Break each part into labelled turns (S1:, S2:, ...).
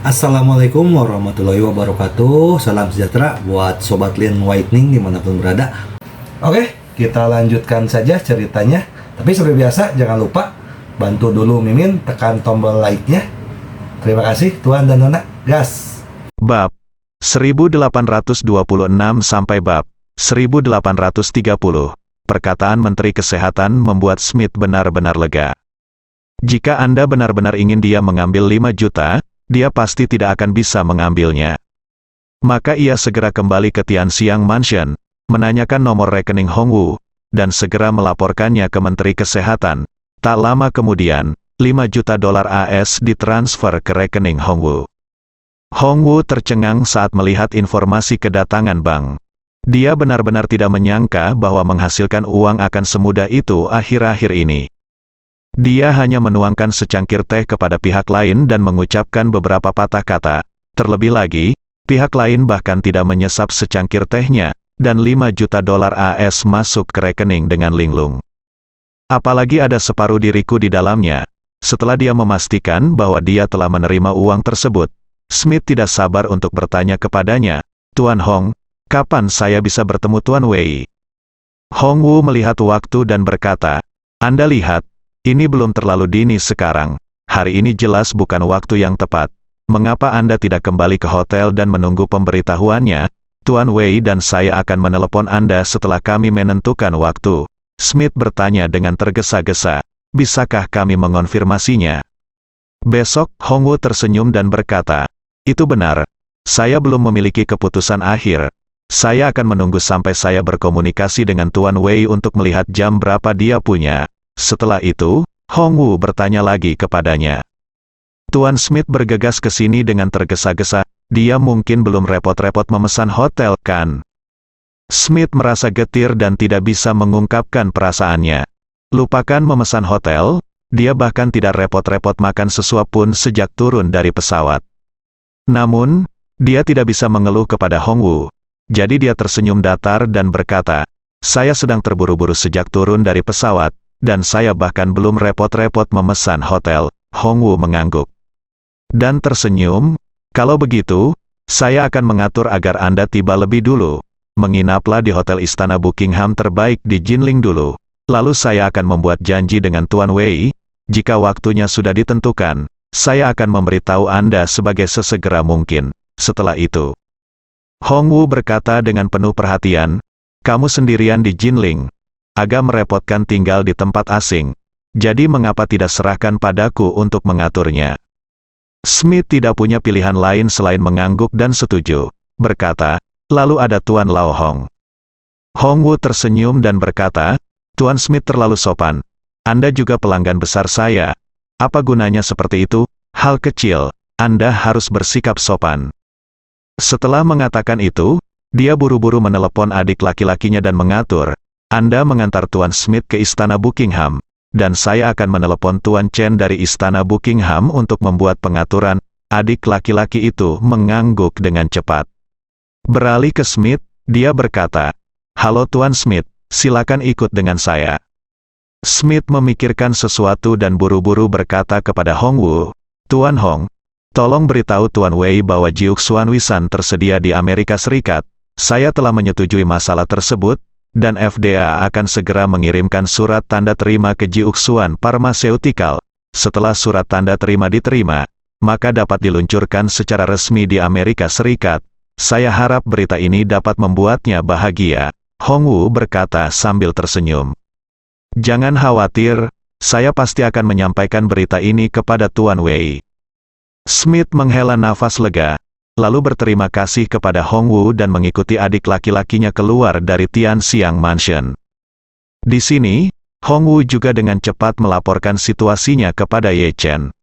S1: Assalamualaikum warahmatullahi wabarakatuh. Salam sejahtera buat Sobat Lin Whitening dimanapun berada. Oke, kita lanjutkan saja ceritanya. Tapi seperti biasa, jangan lupa bantu dulu Mimin tekan tombol like-nya. Terima kasih Tuan dan Nona. Gas.
S2: Bab 1826 sampai bab 1830. Perkataan Menteri Kesehatan membuat Smith benar-benar lega. Jika Anda benar-benar ingin dia mengambil 5 juta, dia pasti tidak akan bisa mengambilnya. Maka ia segera kembali ke Tianxiang Mansion, menanyakan nomor rekening Hongwu, dan segera melaporkannya ke Menteri Kesehatan. Tak lama kemudian, 5 juta dolar AS ditransfer ke rekening Hongwu. Hongwu tercengang saat melihat informasi kedatangan bank. Dia benar-benar tidak menyangka bahwa menghasilkan uang akan semudah itu akhir-akhir ini. Dia hanya menuangkan secangkir teh kepada pihak lain dan mengucapkan beberapa patah kata. Terlebih lagi, pihak lain bahkan tidak menyesap secangkir tehnya, dan 5 juta dolar AS masuk ke rekening dengan linglung. Apalagi ada separuh diriku di dalamnya. Setelah dia memastikan bahwa dia telah menerima uang tersebut, Smith tidak sabar untuk bertanya kepadanya, "Tuan Hong, kapan saya bisa bertemu Tuan Wei?" Hongwu melihat waktu dan berkata, "Anda lihat, ini belum terlalu dini sekarang. Hari ini jelas bukan waktu yang tepat. Mengapa Anda tidak kembali ke hotel dan menunggu pemberitahuannya? Tuan Wei dan saya akan menelepon Anda setelah kami menentukan waktu." Smith bertanya dengan tergesa-gesa, "Bisakah kami mengonfirmasinya?" Besok, Hongwu tersenyum dan berkata, "Itu benar. Saya belum memiliki keputusan akhir. Saya akan menunggu sampai saya berkomunikasi dengan Tuan Wei untuk melihat jam berapa dia punya." Setelah itu, Hongwu bertanya lagi kepadanya. Tuan Smith bergegas ke sini dengan tergesa-gesa. Dia mungkin belum repot-repot memesan hotel, kan? Smith merasa getir dan tidak bisa mengungkapkan perasaannya. Lupakan memesan hotel, dia bahkan tidak repot-repot makan sesuap pun sejak turun dari pesawat. Namun, dia tidak bisa mengeluh kepada Hongwu. Jadi dia tersenyum datar dan berkata, "Saya sedang terburu-buru sejak turun dari pesawat, dan saya bahkan belum repot-repot memesan hotel." Hongwu mengangguk dan tersenyum. "Kalau begitu, saya akan mengatur agar Anda tiba lebih dulu. Menginaplah di hotel Istana Buckingham terbaik di Jinling dulu. Lalu saya akan membuat janji dengan Tuan Wei. Jika waktunya sudah ditentukan, saya akan memberitahu Anda sebagai sesegera mungkin." Setelah itu, Hongwu berkata dengan penuh perhatian, "Kamu sendirian di Jinling. Agak merepotkan tinggal di tempat asing. Jadi mengapa tidak serahkan padaku untuk mengaturnya?" Smith tidak punya pilihan lain selain mengangguk dan setuju. Berkata, "Lalu ada Tuan Lao Hong." Hongwu tersenyum dan berkata, "Tuan Smith terlalu sopan. Anda juga pelanggan besar saya. Apa gunanya seperti itu? Hal kecil, Anda harus bersikap sopan." Setelah mengatakan itu, dia buru-buru menelepon adik laki-lakinya dan mengatur, "Anda mengantar Tuan Smith ke Istana Buckingham, dan saya akan menelepon Tuan Chen dari Istana Buckingham untuk membuat pengaturan." Adik laki-laki itu mengangguk dengan cepat. Beralih ke Smith, dia berkata, "Halo Tuan Smith, silakan ikut dengan saya." Smith memikirkan sesuatu dan buru-buru berkata kepada Hongwu, "Tuan Hong, tolong beritahu Tuan Wei bahwa Jiuk Xuan Wisan tersedia di Amerika Serikat. Saya telah menyetujui masalah tersebut, dan FDA akan segera mengirimkan surat tanda terima ke Jiuk Xuan Pharmaceutical. Setelah surat tanda terima diterima, maka dapat diluncurkan secara resmi di Amerika Serikat. Saya harap berita ini dapat membuatnya bahagia." Hongwu berkata sambil tersenyum, "Jangan khawatir, saya pasti akan menyampaikan berita ini kepada Tuan Wei." Smith menghela nafas lega, lalu berterima kasih kepada Hongwu dan mengikuti adik laki-lakinya keluar dari Tianxiang Mansion. Di sini, Hongwu juga dengan cepat melaporkan situasinya kepada Ye Chen.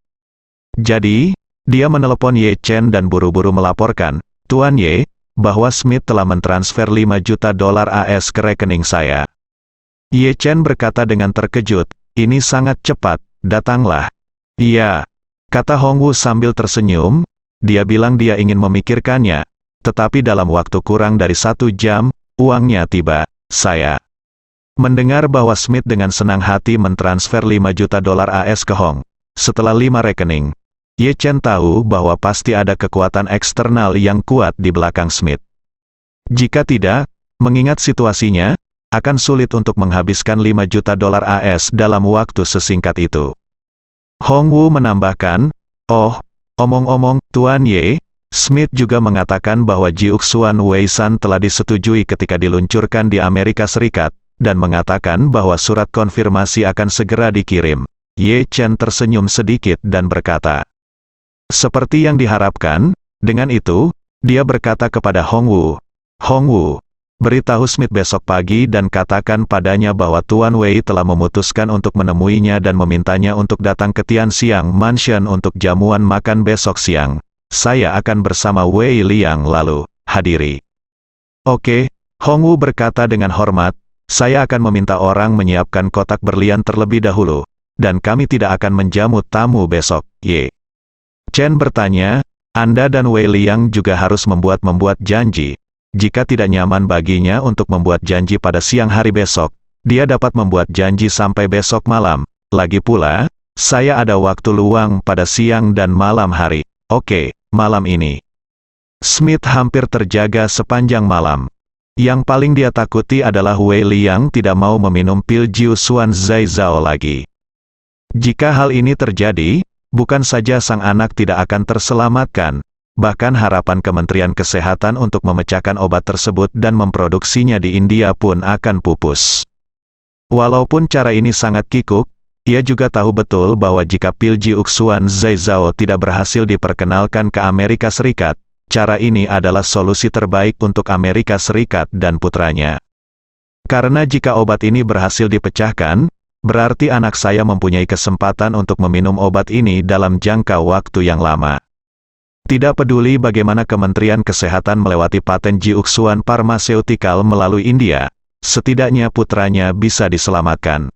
S2: Jadi, dia menelepon Ye Chen dan buru-buru melaporkan, "Tuan Ye, bahwa Smith telah mentransfer 5 juta dolar AS ke rekening saya." Ye Chen berkata dengan terkejut, "Ini sangat cepat, datanglah." "Iya," kata Hongwu sambil tersenyum. Dia bilang dia ingin memikirkannya, tetapi dalam waktu kurang dari 1 jam, uangnya tiba. Saya mendengar bahwa Smith dengan senang hati mentransfer 5 juta dolar AS ke Hong. Setelah 5 rekening, Ye Chen tahu bahwa pasti ada kekuatan eksternal yang kuat di belakang Smith. Jika tidak, mengingat situasinya, akan sulit untuk menghabiskan 5 juta dolar AS dalam waktu sesingkat itu. Hong Wu menambahkan, "Oh, omong-omong, Tuan Ye, Smith juga mengatakan bahwa Jiuxuan Wei-san telah disetujui ketika diluncurkan di Amerika Serikat, dan mengatakan bahwa surat konfirmasi akan segera dikirim." Ye Chen tersenyum sedikit dan berkata, "Seperti yang diharapkan." Dengan itu, dia berkata kepada Hong Wu, "Hong Wu, beritahu Smith besok pagi dan katakan padanya bahwa Tuan Wei telah memutuskan untuk menemuinya dan memintanya untuk datang ke Tianxiang Mansion untuk jamuan makan besok siang. Saya akan bersama Wei Liang lalu hadiri." "Oke," Hong Wu berkata dengan hormat, "saya akan meminta orang menyiapkan kotak berlian terlebih dahulu, dan kami tidak akan menjamu tamu besok." Ye Chen bertanya, "Anda dan Wei Liang juga harus membuat janji. Jika tidak nyaman baginya untuk membuat janji pada siang hari besok, dia dapat membuat janji sampai besok malam. Lagi pula, saya ada waktu luang pada siang dan malam hari." "Oke, malam ini." Smith hampir terjaga sepanjang malam. Yang paling dia takuti adalah Wei Liang tidak mau meminum pil Jiuxuan Zaizao lagi. Jika hal ini terjadi, bukan saja sang anak tidak akan terselamatkan, bahkan harapan Kementerian Kesehatan untuk memecahkan obat tersebut dan memproduksinya di India pun akan pupus. Walaupun cara ini sangat kikuk, ia juga tahu betul bahwa jika pil Jiuxuan Zaizao tidak berhasil diperkenalkan ke Amerika Serikat, cara ini adalah solusi terbaik untuk Amerika Serikat dan putranya. Karena jika obat ini berhasil dipecahkan, berarti anak saya mempunyai kesempatan untuk meminum obat ini dalam jangka waktu yang lama. Tidak peduli bagaimana Kementerian Kesehatan melewati paten Jiuxuan Pharmaceutical melalui India, setidaknya putranya bisa diselamatkan.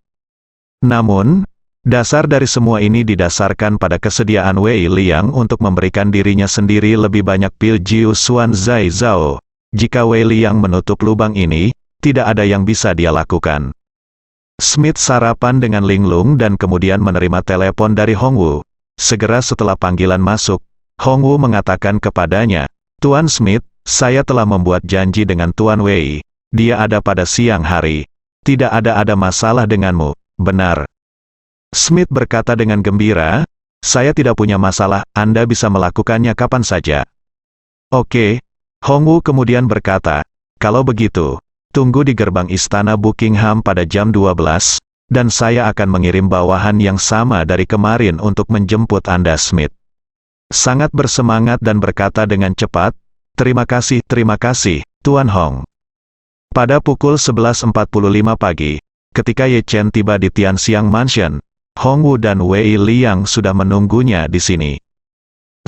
S2: Namun, dasar dari semua ini didasarkan pada kesediaan Wei Liang untuk memberikan dirinya sendiri lebih banyak pil Jiuxuan Zaizao. Jika Wei Liang menutup lubang ini, tidak ada yang bisa dia lakukan. Smith sarapan dengan linglung dan kemudian menerima telepon dari Hong Wu. Segera setelah panggilan masuk, Hong Wu mengatakan kepadanya, "Tuan Smith, saya telah membuat janji dengan Tuan Wei. Dia ada pada siang hari. Tidak ada masalah denganmu, benar?" Smith berkata dengan gembira, "Saya tidak punya masalah, Anda bisa melakukannya kapan saja." "Oke." Hong Wu kemudian berkata, "Kalau begitu, tunggu di gerbang istana Buckingham pada jam 12, dan saya akan mengirim bawahan yang sama dari kemarin untuk menjemput Anda." Smith sangat bersemangat dan berkata dengan cepat, terima kasih, Tuan Hong." Pada pukul 11.45 pagi, ketika Ye Chen tiba di Tianxiang Mansion, Hong Wu dan Wei Liang sudah menunggunya di sini.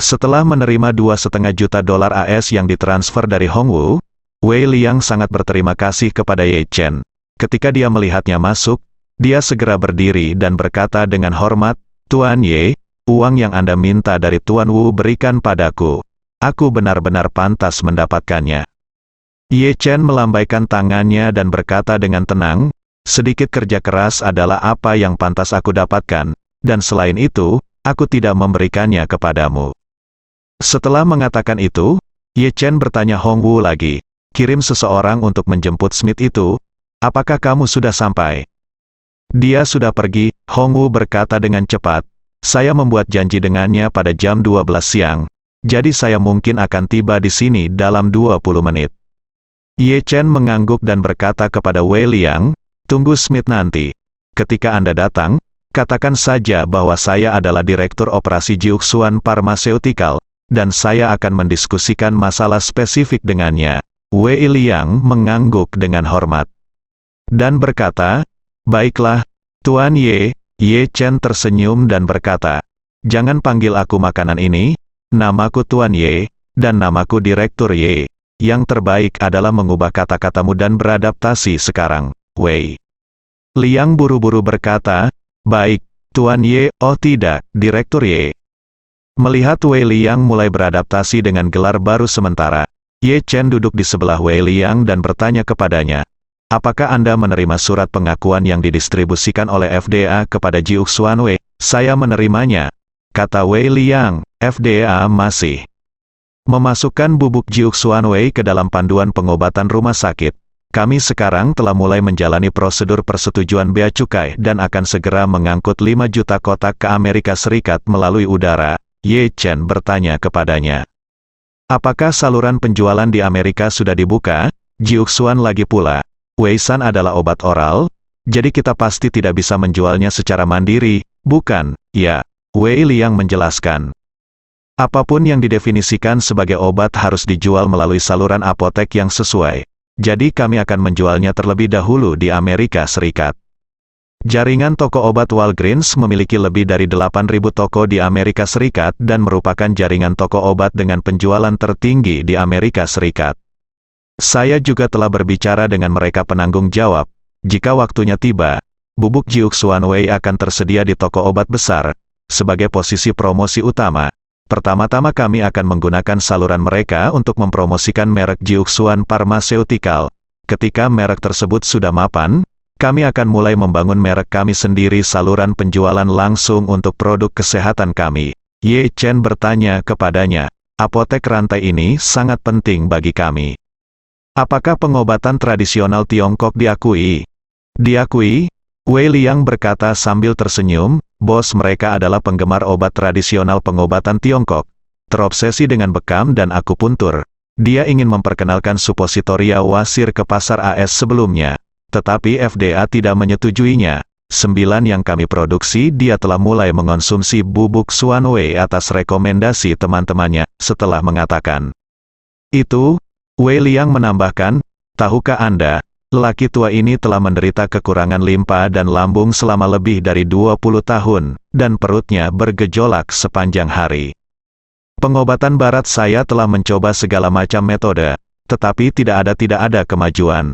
S2: Setelah menerima 2,5 juta dolar AS yang ditransfer dari Hong Wu, Wei Liang sangat berterima kasih kepada Ye Chen. Ketika dia melihatnya masuk, dia segera berdiri dan berkata dengan hormat, "Tuan Ye, uang yang Anda minta dari Tuan Wu berikan padaku. Aku benar-benar pantas mendapatkannya." Ye Chen melambaikan tangannya dan berkata dengan tenang, "Sedikit kerja keras adalah apa yang pantas aku dapatkan, dan selain itu, aku tidak memberikannya kepadamu." Setelah mengatakan itu, Ye Chen bertanya Hong Wu lagi, "Kirim seseorang untuk menjemput Smith itu, apakah kamu sudah sampai?" "Dia sudah pergi," Hong Wu berkata dengan cepat. "Saya membuat janji dengannya pada jam 12 siang, jadi saya mungkin akan tiba di sini dalam 20 menit. Ye Chen mengangguk dan berkata kepada Wei Liang, "Tunggu Smith nanti. Ketika Anda datang, katakan saja bahwa saya adalah Direktur Operasi Jiuxuan Pharmaceutical, dan saya akan mendiskusikan masalah spesifik dengannya." Wei Liang mengangguk dengan hormat dan berkata, "Baiklah, Tuan Ye." Ye Chen tersenyum dan berkata, "Jangan panggil aku makanan ini, namaku Tuan Ye, dan namaku Direktur Ye. Yang terbaik adalah mengubah kata-katamu dan beradaptasi sekarang, Wei." Liang buru-buru berkata, "Baik, Tuan Ye." "Oh tidak, Direktur Ye." Melihat Wei Liang mulai beradaptasi dengan gelar baru sementara, Ye Chen duduk di sebelah Wei Liang dan bertanya kepadanya, "Apakah Anda menerima surat pengakuan yang didistribusikan oleh FDA kepada Jiuxuan Wei?" "Saya menerimanya." kata Wei Liang, FDA masih memasukkan bubuk Jiuxuanwei ke dalam panduan pengobatan rumah sakit. Kami sekarang telah mulai menjalani prosedur persetujuan bea cukai dan akan segera mengangkut 5 juta kotak ke Amerika Serikat melalui udara. Ye Chen bertanya kepadanya. Apakah saluran penjualan di Amerika sudah dibuka? Jiuxuan lagi pula. Weisan adalah obat oral, jadi kita pasti tidak bisa menjualnya secara mandiri, bukan? Ya, Wei Liang menjelaskan. Apapun yang didefinisikan sebagai obat harus dijual melalui saluran apotek yang sesuai. Jadi kami akan menjualnya terlebih dahulu di Amerika Serikat. Jaringan toko obat Walgreens memiliki lebih dari 8.000 toko di Amerika Serikat dan merupakan jaringan toko obat dengan penjualan tertinggi di Amerika Serikat. Saya juga telah berbicara dengan mereka penanggung jawab. Jika waktunya tiba, bubuk Jiuxuanwei akan tersedia di toko obat besar. Sebagai posisi promosi utama, pertama-tama kami akan menggunakan saluran mereka untuk mempromosikan merek Jiuxuan Pharmaceutical. Ketika merek tersebut sudah mapan, kami akan mulai membangun merek kami sendiri saluran penjualan langsung untuk produk kesehatan kami. Ye Chen bertanya kepadanya, apotek rantai ini sangat penting bagi kami. Apakah pengobatan tradisional Tiongkok diakui? Diakui? Wei Liang berkata sambil tersenyum, bos mereka adalah penggemar obat tradisional pengobatan Tiongkok, terobsesi dengan bekam dan akupuntur. Dia ingin memperkenalkan supositoria wasir ke pasar AS sebelumnya, tetapi FDA tidak menyetujuinya. 9 yang kami produksi dia telah mulai mengonsumsi bubuk Xuanwei atas rekomendasi teman-temannya, setelah mengatakan. Itu, Wei Liang menambahkan, tahukah Anda, lelaki tua ini telah menderita kekurangan limpa dan lambung selama lebih dari 20 tahun, dan perutnya bergejolak sepanjang hari. Pengobatan barat saya telah mencoba segala macam metode, tetapi tidak ada kemajuan.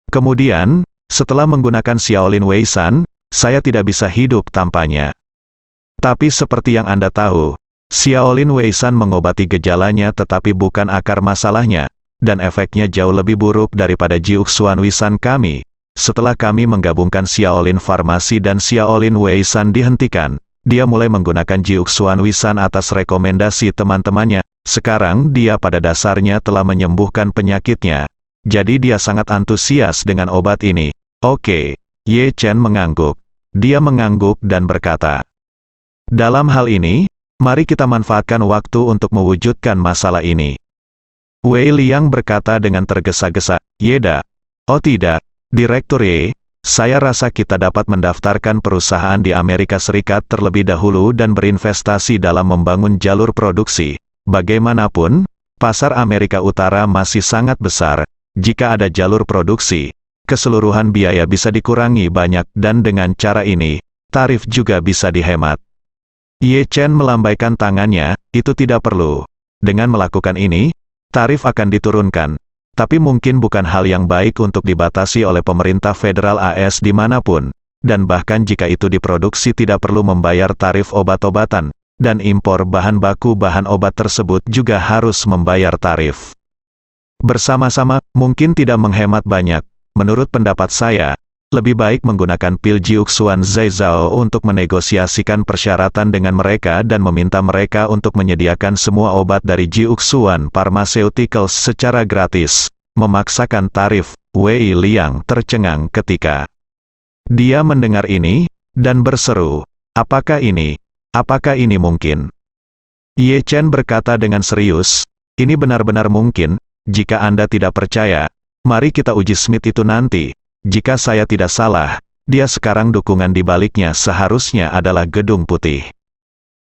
S2: Kemudian, setelah menggunakan Xiaolin Weisan, saya tidak bisa hidup tanpanya. Tapi seperti yang Anda tahu, Xiaolin Weisan mengobati gejalanya tetapi bukan akar masalahnya. Dan efeknya jauh lebih buruk daripada Jiuxuan Weisan kami. Setelah kami menggabungkan Xiaolin Farmasi dan Xiaolin Weisan dihentikan, dia mulai menggunakan Jiuxuan Weisan atas rekomendasi teman-temannya. Sekarang dia pada dasarnya telah menyembuhkan penyakitnya. Jadi dia sangat antusias dengan obat ini. Oke, Ye Chen mengangguk. Dia mengangguk dan berkata, dalam hal ini, mari kita manfaatkan waktu untuk mewujudkan masalah ini. Wei Liang berkata dengan tergesa-gesa, Yeda. Oh tidak, Direktur Ye, saya rasa kita dapat mendaftarkan perusahaan di Amerika Serikat terlebih dahulu dan berinvestasi dalam membangun jalur produksi. Bagaimanapun, pasar Amerika Utara masih sangat besar. Jika ada jalur produksi, keseluruhan biaya bisa dikurangi banyak dan dengan cara ini, tarif juga bisa dihemat. Ye Chen melambaikan tangannya, itu tidak perlu. Dengan melakukan ini, tarif akan diturunkan, tapi mungkin bukan hal yang baik untuk dibatasi oleh pemerintah federal AS dimanapun, dan bahkan jika itu diproduksi tidak perlu membayar tarif obat-obatan, dan impor bahan baku bahan obat tersebut juga harus membayar tarif. Bersama-sama, mungkin tidak menghemat banyak. Menurut pendapat saya, lebih baik menggunakan pil Jiuxuan Zheizhou untuk menegosiasikan persyaratan dengan mereka dan meminta mereka untuk menyediakan semua obat dari Jiuxuan Pharmaceuticals secara gratis. Memaksakan tarif, Wei Liang tercengang ketika dia mendengar ini, dan berseru, apakah ini mungkin? Ye Chen berkata dengan serius, ini benar-benar mungkin. Jika Anda tidak percaya, mari kita uji Smith itu nanti. Jika saya tidak salah, dia sekarang dukungan di baliknya seharusnya adalah Gedung Putih.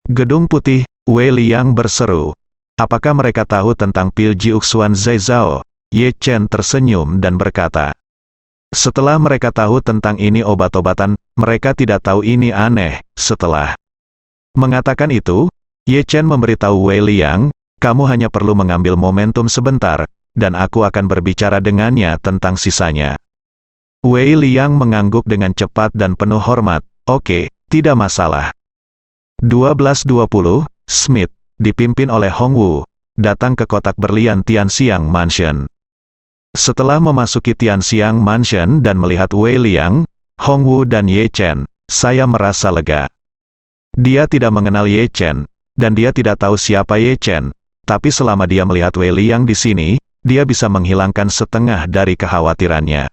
S2: Gedung Putih, Wei Liang berseru. Apakah mereka tahu tentang pil Jiuxuan Zheizhou? Ye Chen tersenyum dan berkata. Setelah mereka tahu tentang ini obat-obatan, mereka tidak tahu ini aneh. Setelah mengatakan itu, Ye Chen memberitahu Wei Liang, kamu hanya perlu mengambil momentum sebentar, dan aku akan berbicara dengannya tentang sisanya. Wei Liang mengangguk dengan cepat dan penuh hormat. Oke, tidak masalah. 12.20, Smith, dipimpin oleh Hong Wu, datang ke kotak berlian Tianxiang Mansion. Setelah memasuki Tianxiang Mansion dan melihat Wei Liang, Hong Wu dan Ye Chen, saya merasa lega. Dia tidak mengenal Ye Chen, dan dia tidak tahu siapa Ye Chen, tapi selama dia melihat Wei Liang di sini, dia bisa menghilangkan setengah dari kekhawatirannya.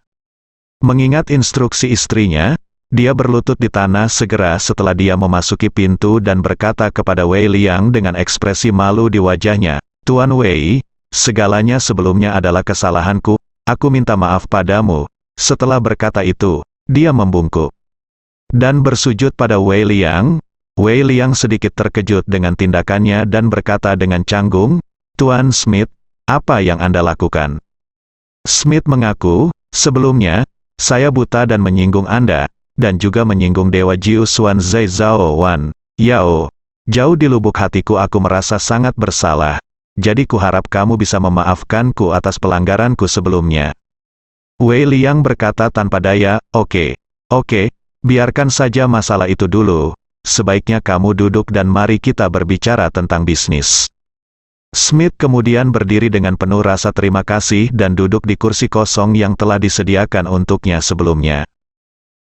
S2: Mengingat instruksi istrinya, dia berlutut di tanah segera setelah dia memasuki pintu dan berkata kepada Wei Liang dengan ekspresi malu di wajahnya, "Tuan Wei, segalanya sebelumnya adalah kesalahanku, aku minta maaf padamu." Setelah berkata itu, dia membungkuk dan bersujud pada Wei Liang. Wei Liang sedikit terkejut dengan tindakannya dan berkata dengan canggung, "Tuan Smith, apa yang Anda lakukan?" Smith mengaku, "Sebelumnya, saya buta dan menyinggung Anda, dan juga menyinggung Dewa Jiu Xuan Zai Zhao Wan Yao. Jauh di lubuk hatiku aku merasa sangat bersalah, jadi kuharap kamu bisa memaafkanku atas pelanggaranku sebelumnya." Wei Liang berkata tanpa daya, Oke, biarkan saja masalah itu dulu. Sebaiknya kamu duduk dan mari kita berbicara tentang bisnis." Smith kemudian berdiri dengan penuh rasa terima kasih dan duduk di kursi kosong yang telah disediakan untuknya sebelumnya.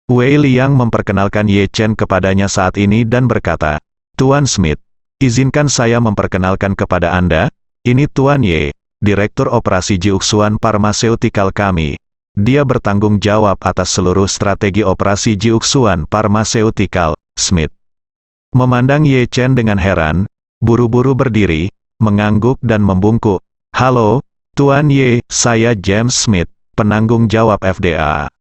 S2: Wei Liang memperkenalkan Ye Chen kepadanya saat ini dan berkata, "Tuan Smith, izinkan saya memperkenalkan kepada Anda, ini Tuan Ye, Direktur Operasi Jiuxuan Pharmaceutical kami. Dia bertanggung jawab atas seluruh strategi operasi Jiuxuan Pharmaceutical." Smith memandang Ye Chen dengan heran, buru-buru berdiri, mengangguk dan membungkuk. "Halo, Tuan Ye, saya James Smith, penanggung jawab FDA."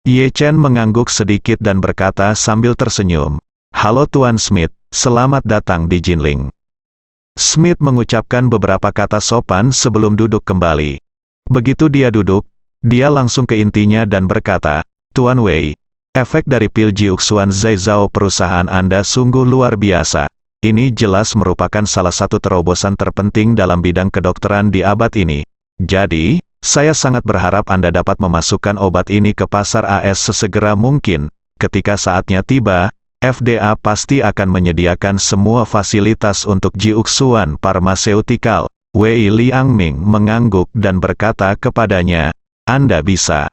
S2: Ye Chen mengangguk sedikit dan berkata sambil tersenyum, "Halo Tuan Smith, selamat datang di Jinling." Smith mengucapkan beberapa kata sopan sebelum duduk kembali. Begitu dia duduk, dia langsung ke intinya dan berkata, "Tuan Wei, efek dari pil Jiuxuan Zai Zhao perusahaan Anda sungguh luar biasa. Ini jelas merupakan salah satu terobosan terpenting dalam bidang kedokteran di abad ini. Jadi, saya sangat berharap Anda dapat memasukkan obat ini ke pasar AS sesegera mungkin. Ketika saatnya tiba, FDA pasti akan menyediakan semua fasilitas untuk Jiuxuan Pharmaceutical." Wei Liangming mengangguk dan berkata kepadanya, "Anda bisa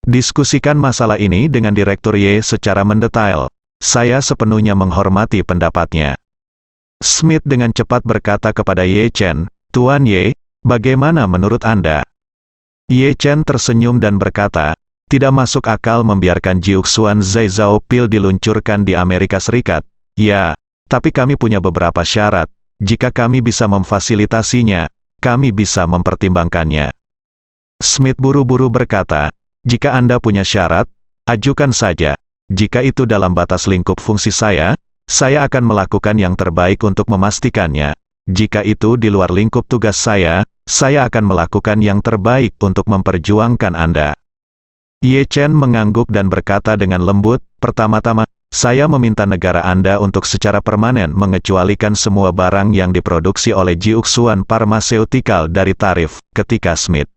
S2: diskusikan masalah ini dengan Direktur Ye secara mendetail. Saya sepenuhnya menghormati pendapatnya." Smith dengan cepat berkata kepada Ye Chen, "Tuan Ye, bagaimana menurut Anda?" Ye Chen tersenyum dan berkata, "Tidak masuk akal membiarkan Jiuxuan Zai Zhao pil diluncurkan di Amerika Serikat. Ya, tapi kami punya beberapa syarat. Jika kami bisa memfasilitasinya, kami bisa mempertimbangkannya." Smith buru-buru berkata, "Jika Anda punya syarat, ajukan saja. Jika itu dalam batas lingkup fungsi saya akan melakukan yang terbaik untuk memastikannya. Jika itu di luar lingkup tugas saya akan melakukan yang terbaik untuk memperjuangkan Anda." Ye Chen mengangguk dan berkata dengan lembut, "Pertama-tama, saya meminta negara Anda untuk secara permanen mengecualikan semua barang yang diproduksi oleh Jiuxuan Pharmaceutical dari tarif." Ketika Smith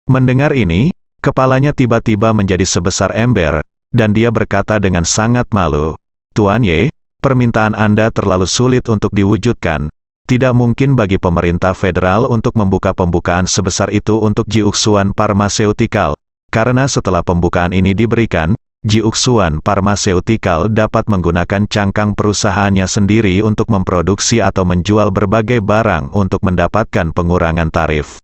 S2: mendengar ini, kepalanya tiba-tiba menjadi sebesar ember, dan dia berkata dengan sangat malu, "Tuan Ye, permintaan Anda terlalu sulit untuk diwujudkan. Tidak mungkin bagi pemerintah federal untuk membuka pembukaan sebesar itu untuk Jiuxuan Pharmaceutical, karena setelah pembukaan ini diberikan, Jiuxuan Pharmaceutical dapat menggunakan cangkang perusahaannya sendiri untuk memproduksi atau menjual berbagai barang untuk mendapatkan pengurangan tarif."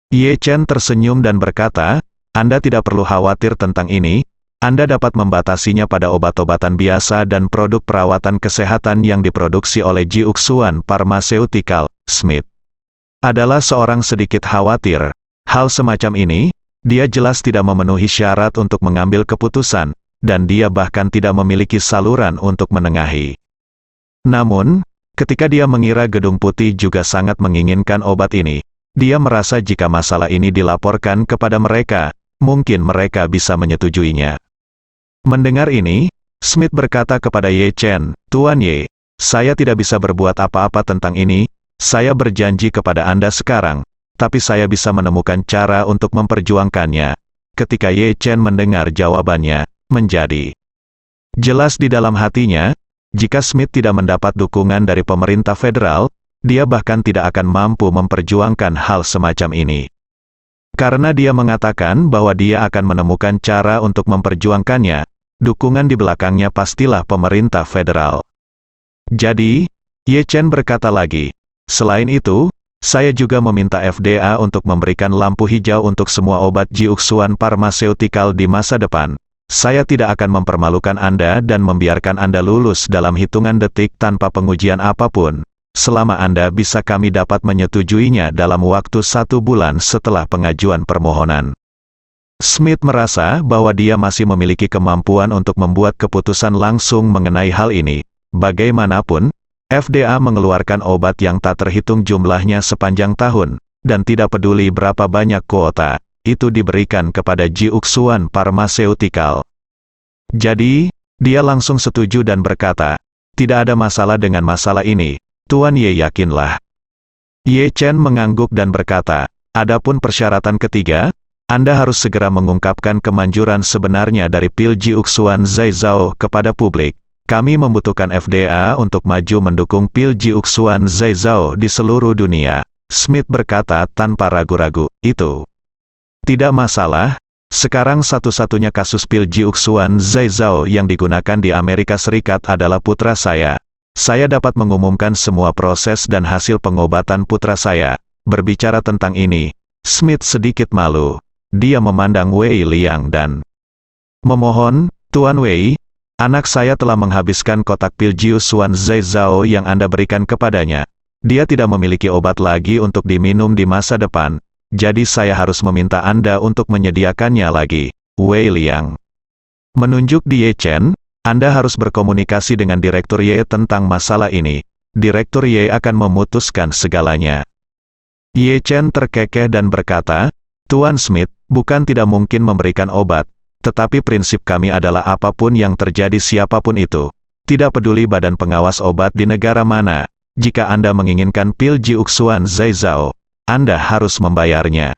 S2: Ye Chen tersenyum dan berkata, "Anda tidak perlu khawatir tentang ini, Anda dapat membatasinya pada obat-obatan biasa dan produk perawatan kesehatan yang diproduksi oleh Jiuxuan Pharmaceutical." Smith adalah seorang sedikit khawatir. Hal semacam ini, dia jelas tidak memenuhi syarat untuk mengambil keputusan, dan dia bahkan tidak memiliki saluran untuk menengahi. Namun, ketika dia mengira Gedung Putih juga sangat menginginkan obat ini, dia merasa jika masalah ini dilaporkan kepada mereka, mungkin mereka bisa menyetujuinya. Mendengar ini, Smith berkata kepada Ye Chen, "Tuan Ye, saya tidak bisa berbuat apa-apa tentang ini, saya berjanji kepada Anda sekarang, tapi saya bisa menemukan cara untuk memperjuangkannya." Ketika Ye Chen mendengar jawabannya, menjadi jelas di dalam hatinya, jika Smith tidak mendapat dukungan dari pemerintah federal, dia bahkan tidak akan mampu memperjuangkan hal semacam ini. Karena dia mengatakan bahwa dia akan menemukan cara untuk memperjuangkannya, dukungan di belakangnya pastilah pemerintah federal. Jadi, Ye Chen berkata lagi, selain itu, saya juga meminta FDA untuk memberikan lampu hijau untuk semua obat Jiuxuan Pharmaceutical di masa depan. Saya tidak akan mempermalukan Anda dan membiarkan Anda lulus dalam hitungan detik tanpa pengujian apapun, selama Anda bisa kami dapat menyetujuinya dalam waktu 1 bulan setelah pengajuan permohonan. Smith merasa bahwa dia masih memiliki kemampuan untuk membuat keputusan langsung mengenai hal ini. Bagaimanapun, FDA mengeluarkan obat yang tak terhitung jumlahnya sepanjang tahun, dan tidak peduli berapa banyak kuota itu diberikan kepada Jiuxuan Pharmaceutical. Jadi, dia langsung setuju dan berkata, tidak ada masalah dengan masalah ini, Tuan Ye yakinlah. Ye Chen mengangguk dan berkata, adapun persyaratan ketiga, Anda harus segera mengungkapkan kemanjuran sebenarnya dari pil Jiuxuan Zhaizhou kepada publik. Kami membutuhkan FDA untuk maju mendukung pil Jiuxuan Zhaizhou di seluruh dunia. Smith berkata tanpa ragu-ragu, itu tidak masalah. Sekarang satu-satunya kasus pil Jiuxuan Zhaizhou yang digunakan di Amerika Serikat adalah putra saya. Saya dapat mengumumkan semua proses dan hasil pengobatan putra saya. Berbicara tentang ini, Smith sedikit malu. Dia memandang Wei Liang dan memohon, Tuan Wei, anak saya telah menghabiskan kotak pil Jiuxuan Zhaizhou yang Anda berikan kepadanya. Dia tidak memiliki obat lagi untuk diminum di masa depan. Jadi saya harus meminta Anda untuk menyediakannya lagi, Wei Liang. Menunjuk di Ye Chen, Anda harus berkomunikasi dengan Direktur Ye tentang masalah ini. Direktur Ye akan memutuskan segalanya. Ye Chen terkekeh dan berkata, Tuan Smith, bukan tidak mungkin memberikan obat, tetapi prinsip kami adalah apapun yang terjadi siapapun itu. Tidak peduli badan pengawas obat di negara mana, jika Anda menginginkan pil Jiuxuan Zhaizhou, Anda harus membayarnya.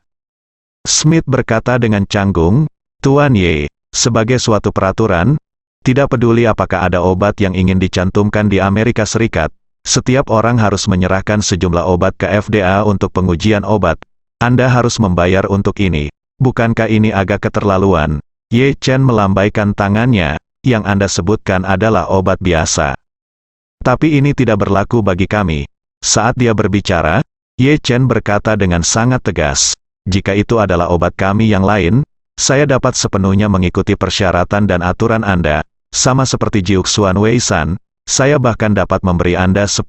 S2: Smith berkata dengan canggung, Tuan Ye, sebagai suatu peraturan, tidak peduli apakah ada obat yang ingin dicantumkan di Amerika Serikat, setiap orang harus menyerahkan sejumlah obat ke FDA untuk pengujian obat. Anda harus membayar untuk ini. Bukankah ini agak keterlaluan? Ye Chen melambaikan tangannya, yang Anda sebutkan adalah obat biasa. Tapi ini tidak berlaku bagi kami. Saat dia berbicara, Ye Chen berkata dengan sangat tegas, jika itu adalah obat kami yang lain, saya dapat sepenuhnya mengikuti persyaratan dan aturan Anda, sama seperti Jiuxuan Wei-san, saya bahkan dapat memberi Anda 10.000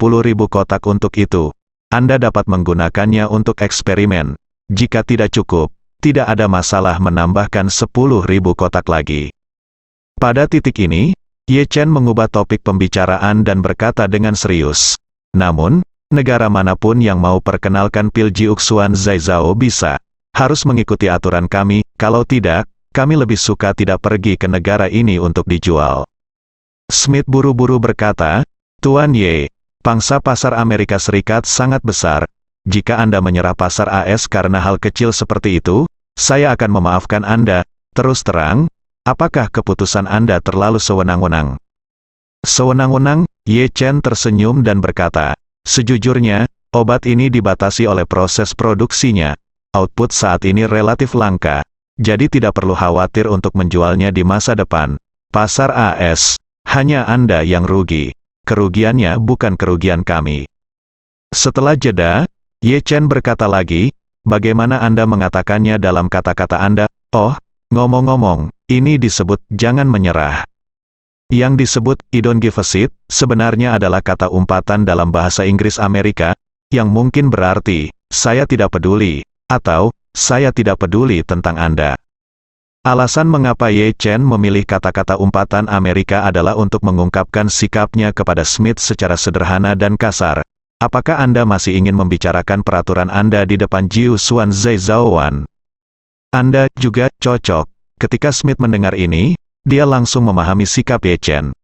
S2: kotak untuk itu. Anda dapat menggunakannya untuk eksperimen. Jika tidak cukup, tidak ada masalah menambahkan 10.000 kotak lagi. Pada titik ini, Ye Chen mengubah topik pembicaraan dan berkata dengan serius, namun, negara manapun yang mau perkenalkan pil Jiuxuan Zhaizhou bisa, harus mengikuti aturan kami, kalau tidak, kami lebih suka tidak pergi ke negara ini untuk dijual. Smith buru-buru berkata, Tuan Ye, pangsa pasar Amerika Serikat sangat besar, jika Anda menyerah pasar AS karena hal kecil seperti itu, saya akan memaafkan Anda. Terus terang, apakah keputusan Anda terlalu sewenang-wenang? Sewenang-wenang, Ye Chen tersenyum dan berkata, sejujurnya, obat ini dibatasi oleh proses produksinya. Output saat ini relatif langka, jadi tidak perlu khawatir untuk menjualnya di masa depan. Pasar AS, hanya Anda yang rugi. Kerugiannya bukan kerugian kami. Setelah jeda, Ye Chen berkata lagi, bagaimana Anda mengatakannya dalam kata-kata Anda? Oh, ngomong-ngomong, ini disebut jangan menyerah. Yang disebut "don't give a shit" sebenarnya adalah kata umpatan dalam bahasa Inggris Amerika, yang mungkin berarti, saya tidak peduli, atau, saya tidak peduli tentang Anda. Alasan mengapa Ye Chen memilih kata-kata umpatan Amerika adalah untuk mengungkapkan sikapnya kepada Smith secara sederhana dan kasar. Apakah Anda masih ingin membicarakan peraturan Anda di depan Jiuxuan Zhaizhou? Anda juga cocok. Ketika Smith mendengar ini, dia langsung memahami sikap Ye Chen.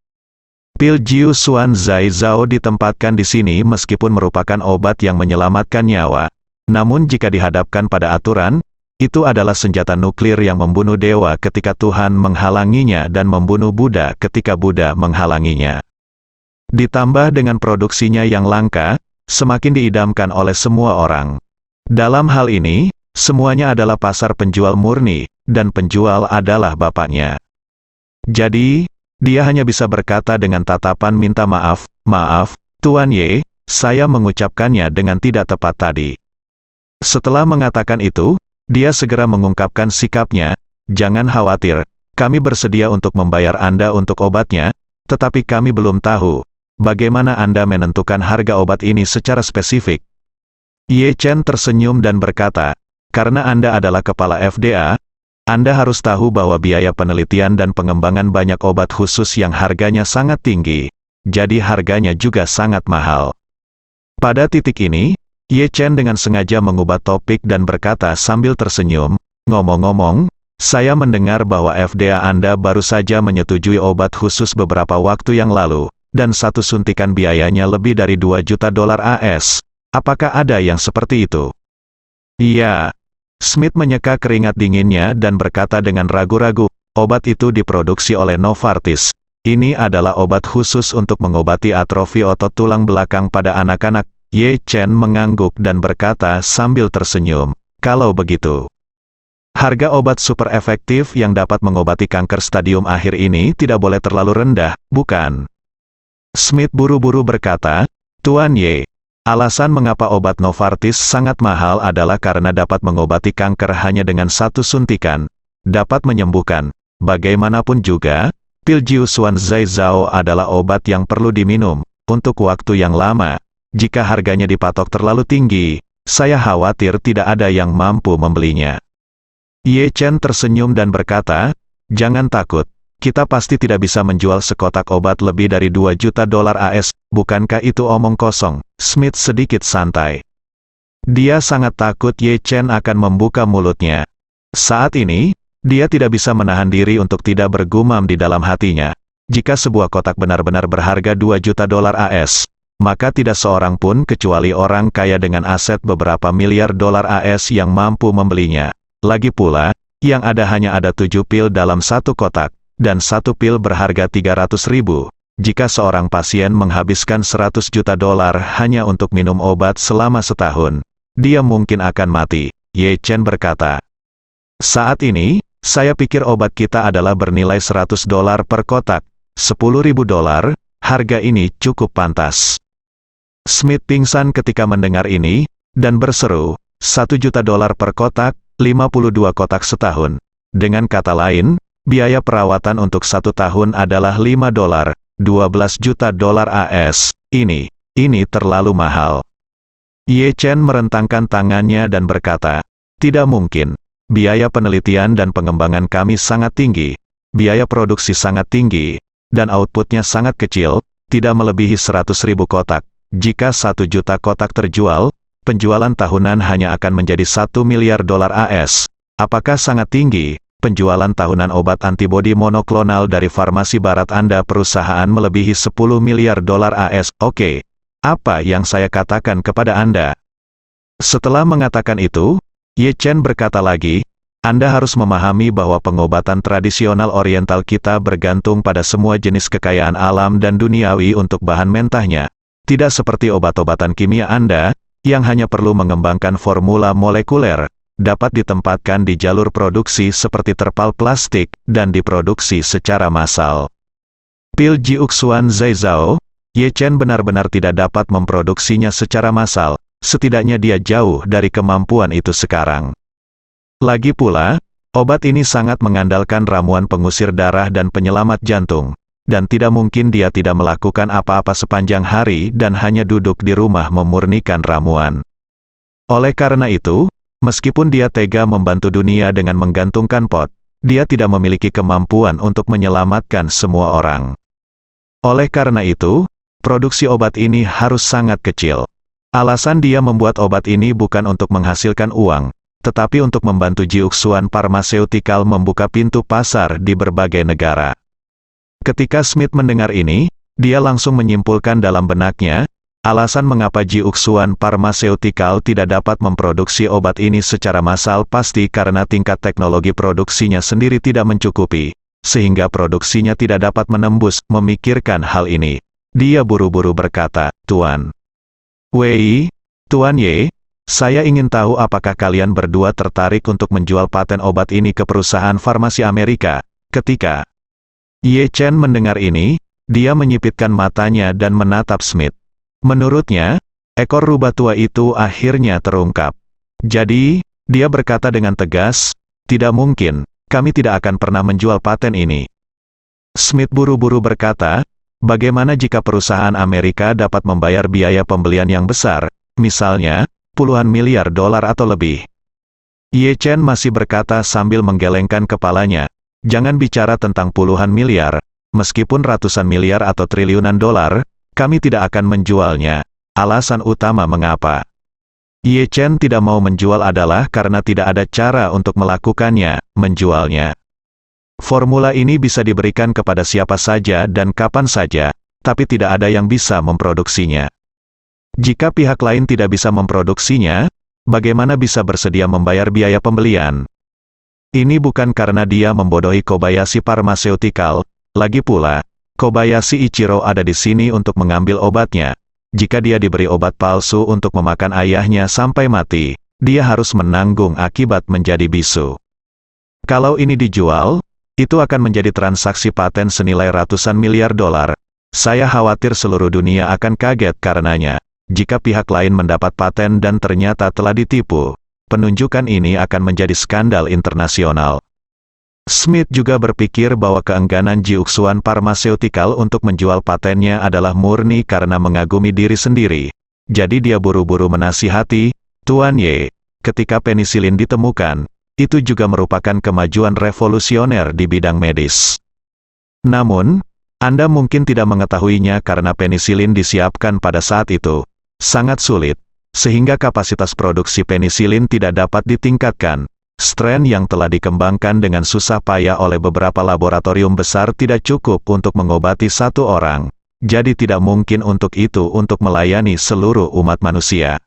S2: Pil Jiuxuan Zhaizhou ditempatkan di sini meskipun merupakan obat yang menyelamatkan nyawa. Namun jika dihadapkan pada aturan, itu adalah senjata nuklir yang membunuh dewa ketika Tuhan menghalanginya dan membunuh Buddha ketika Buddha menghalanginya. Ditambah dengan produksinya yang langka, semakin diidamkan oleh semua orang. Dalam hal ini, semuanya adalah pasar penjual murni, dan penjual adalah bapaknya. Jadi, dia hanya bisa berkata dengan tatapan minta maaf, "Maaf, Tuan Ye, saya mengucapkannya dengan tidak tepat tadi." Setelah mengatakan itu, dia segera mengungkapkan sikapnya, "Jangan khawatir, kami bersedia untuk membayar Anda untuk obatnya, tetapi kami belum tahu, bagaimana Anda menentukan harga obat ini secara spesifik." Ye Chen tersenyum dan berkata, "Karena Anda adalah kepala FDA, Anda harus tahu bahwa biaya penelitian dan pengembangan banyak obat khusus yang harganya sangat tinggi, jadi harganya juga sangat mahal." Pada titik ini, Ye Chen dengan sengaja mengubah topik dan berkata sambil tersenyum, "Ngomong-ngomong, saya mendengar bahwa FDA Anda baru saja menyetujui obat khusus beberapa waktu yang lalu, dan satu suntikan biayanya lebih dari 2 juta dolar AS. Apakah ada yang seperti itu?" "Iya." Smith menyeka keringat dinginnya dan berkata dengan ragu-ragu, "Obat itu diproduksi oleh Novartis. Ini adalah obat khusus untuk mengobati atrofi otot tulang belakang pada anak-anak." Ye Chen mengangguk dan berkata sambil tersenyum, "Kalau begitu, harga obat super efektif yang dapat mengobati kanker stadium akhir ini tidak boleh terlalu rendah, bukan?" Smith buru-buru berkata, "Tuan Ye, alasan mengapa obat Novartis sangat mahal adalah karena dapat mengobati kanker hanya dengan satu suntikan, dapat menyembuhkan. Bagaimanapun juga, pil Jiusuan Zhaizhou adalah obat yang perlu diminum untuk waktu yang lama. Jika harganya dipatok terlalu tinggi, saya khawatir tidak ada yang mampu membelinya." Ye Chen tersenyum dan berkata, "Jangan takut, kita pasti tidak bisa menjual sekotak obat lebih dari 2 juta dolar AS, bukankah itu omong kosong?" Smith sedikit santai. Dia sangat takut Ye Chen akan membuka mulutnya. Saat ini, dia tidak bisa menahan diri untuk tidak bergumam di dalam hatinya. Jika sebuah kotak benar-benar berharga 2 juta dolar AS, maka tidak seorang pun kecuali orang kaya dengan aset beberapa miliar dolar AS yang mampu membelinya. Lagi pula, yang ada hanya ada 7 pil dalam satu kotak, dan satu pil berharga 300.000. Jika seorang pasien menghabiskan 100 juta dolar hanya untuk minum obat selama setahun, dia mungkin akan mati. Ye Chen berkata, "Saat ini, saya pikir obat kita adalah bernilai 100 dolar per kotak, 10.000 dolar, harga ini cukup pantas." Smith pingsan ketika mendengar ini, dan berseru, 1 juta dolar per kotak, 52 kotak setahun. Dengan kata lain, biaya perawatan untuk 1 tahun adalah 5 dolar, 12 juta dolar AS. Ini terlalu mahal. Ye Chen merentangkan tangannya dan berkata, "Tidak mungkin. Biaya penelitian dan pengembangan kami sangat tinggi, biaya produksi sangat tinggi, dan outputnya sangat kecil, tidak melebihi 100.000 kotak. Jika 1 juta kotak terjual, penjualan tahunan hanya akan menjadi 1 miliar dolar AS. Apakah sangat tinggi? Penjualan tahunan obat antibodi monoklonal dari farmasi barat Anda perusahaan melebihi 10 miliar dolar AS. Oke, apa yang saya katakan kepada Anda?" Setelah mengatakan itu, Ye Chen berkata lagi, "Anda harus memahami bahwa pengobatan tradisional oriental kita bergantung pada semua jenis kekayaan alam dan duniawi untuk bahan mentahnya. Tidak seperti obat-obatan kimia Anda, yang hanya perlu mengembangkan formula molekuler, dapat ditempatkan di jalur produksi seperti terpal plastik, dan diproduksi secara massal. Pil Jiuxuan Zhaizhou, Ye Chen benar-benar tidak dapat memproduksinya secara massal, setidaknya dia jauh dari kemampuan itu sekarang. Lagi pula, obat ini sangat mengandalkan ramuan pengusir darah dan penyelamat jantung, dan tidak mungkin dia tidak melakukan apa-apa sepanjang hari dan hanya duduk di rumah memurnikan ramuan. Oleh karena itu, meskipun dia tega membantu dunia dengan menggantungkan pot, dia tidak memiliki kemampuan untuk menyelamatkan semua orang. Oleh karena itu, produksi obat ini harus sangat kecil. Alasan dia membuat obat ini bukan untuk menghasilkan uang, tetapi untuk membantu Jiuxuan Pharmaceutical membuka pintu pasar di berbagai negara. Ketika Smith mendengar ini, dia langsung menyimpulkan dalam benaknya, alasan mengapa Jiuxuan Pharmaceutical tidak dapat memproduksi obat ini secara massal pasti karena tingkat teknologi produksinya sendiri tidak mencukupi, sehingga produksinya tidak dapat menembus. Memikirkan hal ini, dia buru-buru berkata, "Tuan Wei, Tuan Ye, saya ingin tahu apakah kalian berdua tertarik untuk menjual paten obat ini ke perusahaan farmasi Amerika." Ketika Ye Chen mendengar ini, dia menyipitkan matanya dan menatap Smith. Menurutnya, ekor rubah tua itu akhirnya terungkap. Jadi, dia berkata dengan tegas, "Tidak mungkin, kami tidak akan pernah menjual paten ini." Smith buru-buru berkata, "Bagaimana jika perusahaan Amerika dapat membayar biaya pembelian yang besar, misalnya, puluhan miliar dolar atau lebih?" Ye Chen masih berkata sambil menggelengkan kepalanya, "Jangan bicara tentang puluhan miliar, meskipun ratusan miliar atau triliunan dolar, kami tidak akan menjualnya." Alasan utama mengapa Ye Chen tidak mau menjual adalah karena tidak ada cara untuk melakukannya, menjualnya. Formula ini bisa diberikan kepada siapa saja dan kapan saja, tapi tidak ada yang bisa memproduksinya. Jika pihak lain tidak bisa memproduksinya, bagaimana bisa bersedia membayar biaya pembelian? Ini bukan karena dia membodohi Kobayashi Pharmaceutical, lagi pula, Kobayashi Ichiro ada di sini untuk mengambil obatnya. Jika dia diberi obat palsu untuk memakan ayahnya sampai mati, dia harus menanggung akibat menjadi bisu. Kalau ini dijual, itu akan menjadi transaksi paten senilai ratusan miliar dolar. Saya khawatir seluruh dunia akan kaget karenanya. Jika pihak lain mendapat paten dan ternyata telah ditipu, penunjukan ini akan menjadi skandal internasional. Smith juga berpikir bahwa keengganan Jiuxuan Pharmaceutical untuk menjual patennya adalah murni karena mengagumi diri sendiri. Jadi dia buru-buru menasihati, "Tuan Ye, ketika penisilin ditemukan, itu juga merupakan kemajuan revolusioner di bidang medis. Namun, Anda mungkin tidak mengetahuinya karena penisilin disiapkan pada saat itu sangat sulit, sehingga kapasitas produksi penisilin tidak dapat ditingkatkan. Strain yang telah dikembangkan dengan susah payah oleh beberapa laboratorium besar tidak cukup untuk mengobati satu orang, jadi tidak mungkin untuk itu untuk melayani seluruh umat manusia."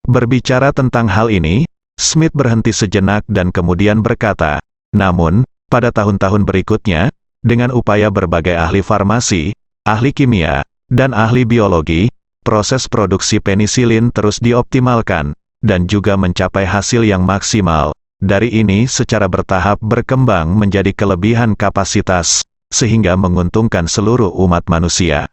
S2: Berbicara tentang hal ini, Smith berhenti sejenak dan kemudian berkata, "Namun, pada tahun-tahun berikutnya, dengan upaya berbagai ahli farmasi, ahli kimia, dan ahli biologi, proses produksi penisilin terus dioptimalkan, dan juga mencapai hasil yang maksimal. Dari ini secara bertahap berkembang menjadi kelebihan kapasitas, sehingga menguntungkan seluruh umat manusia.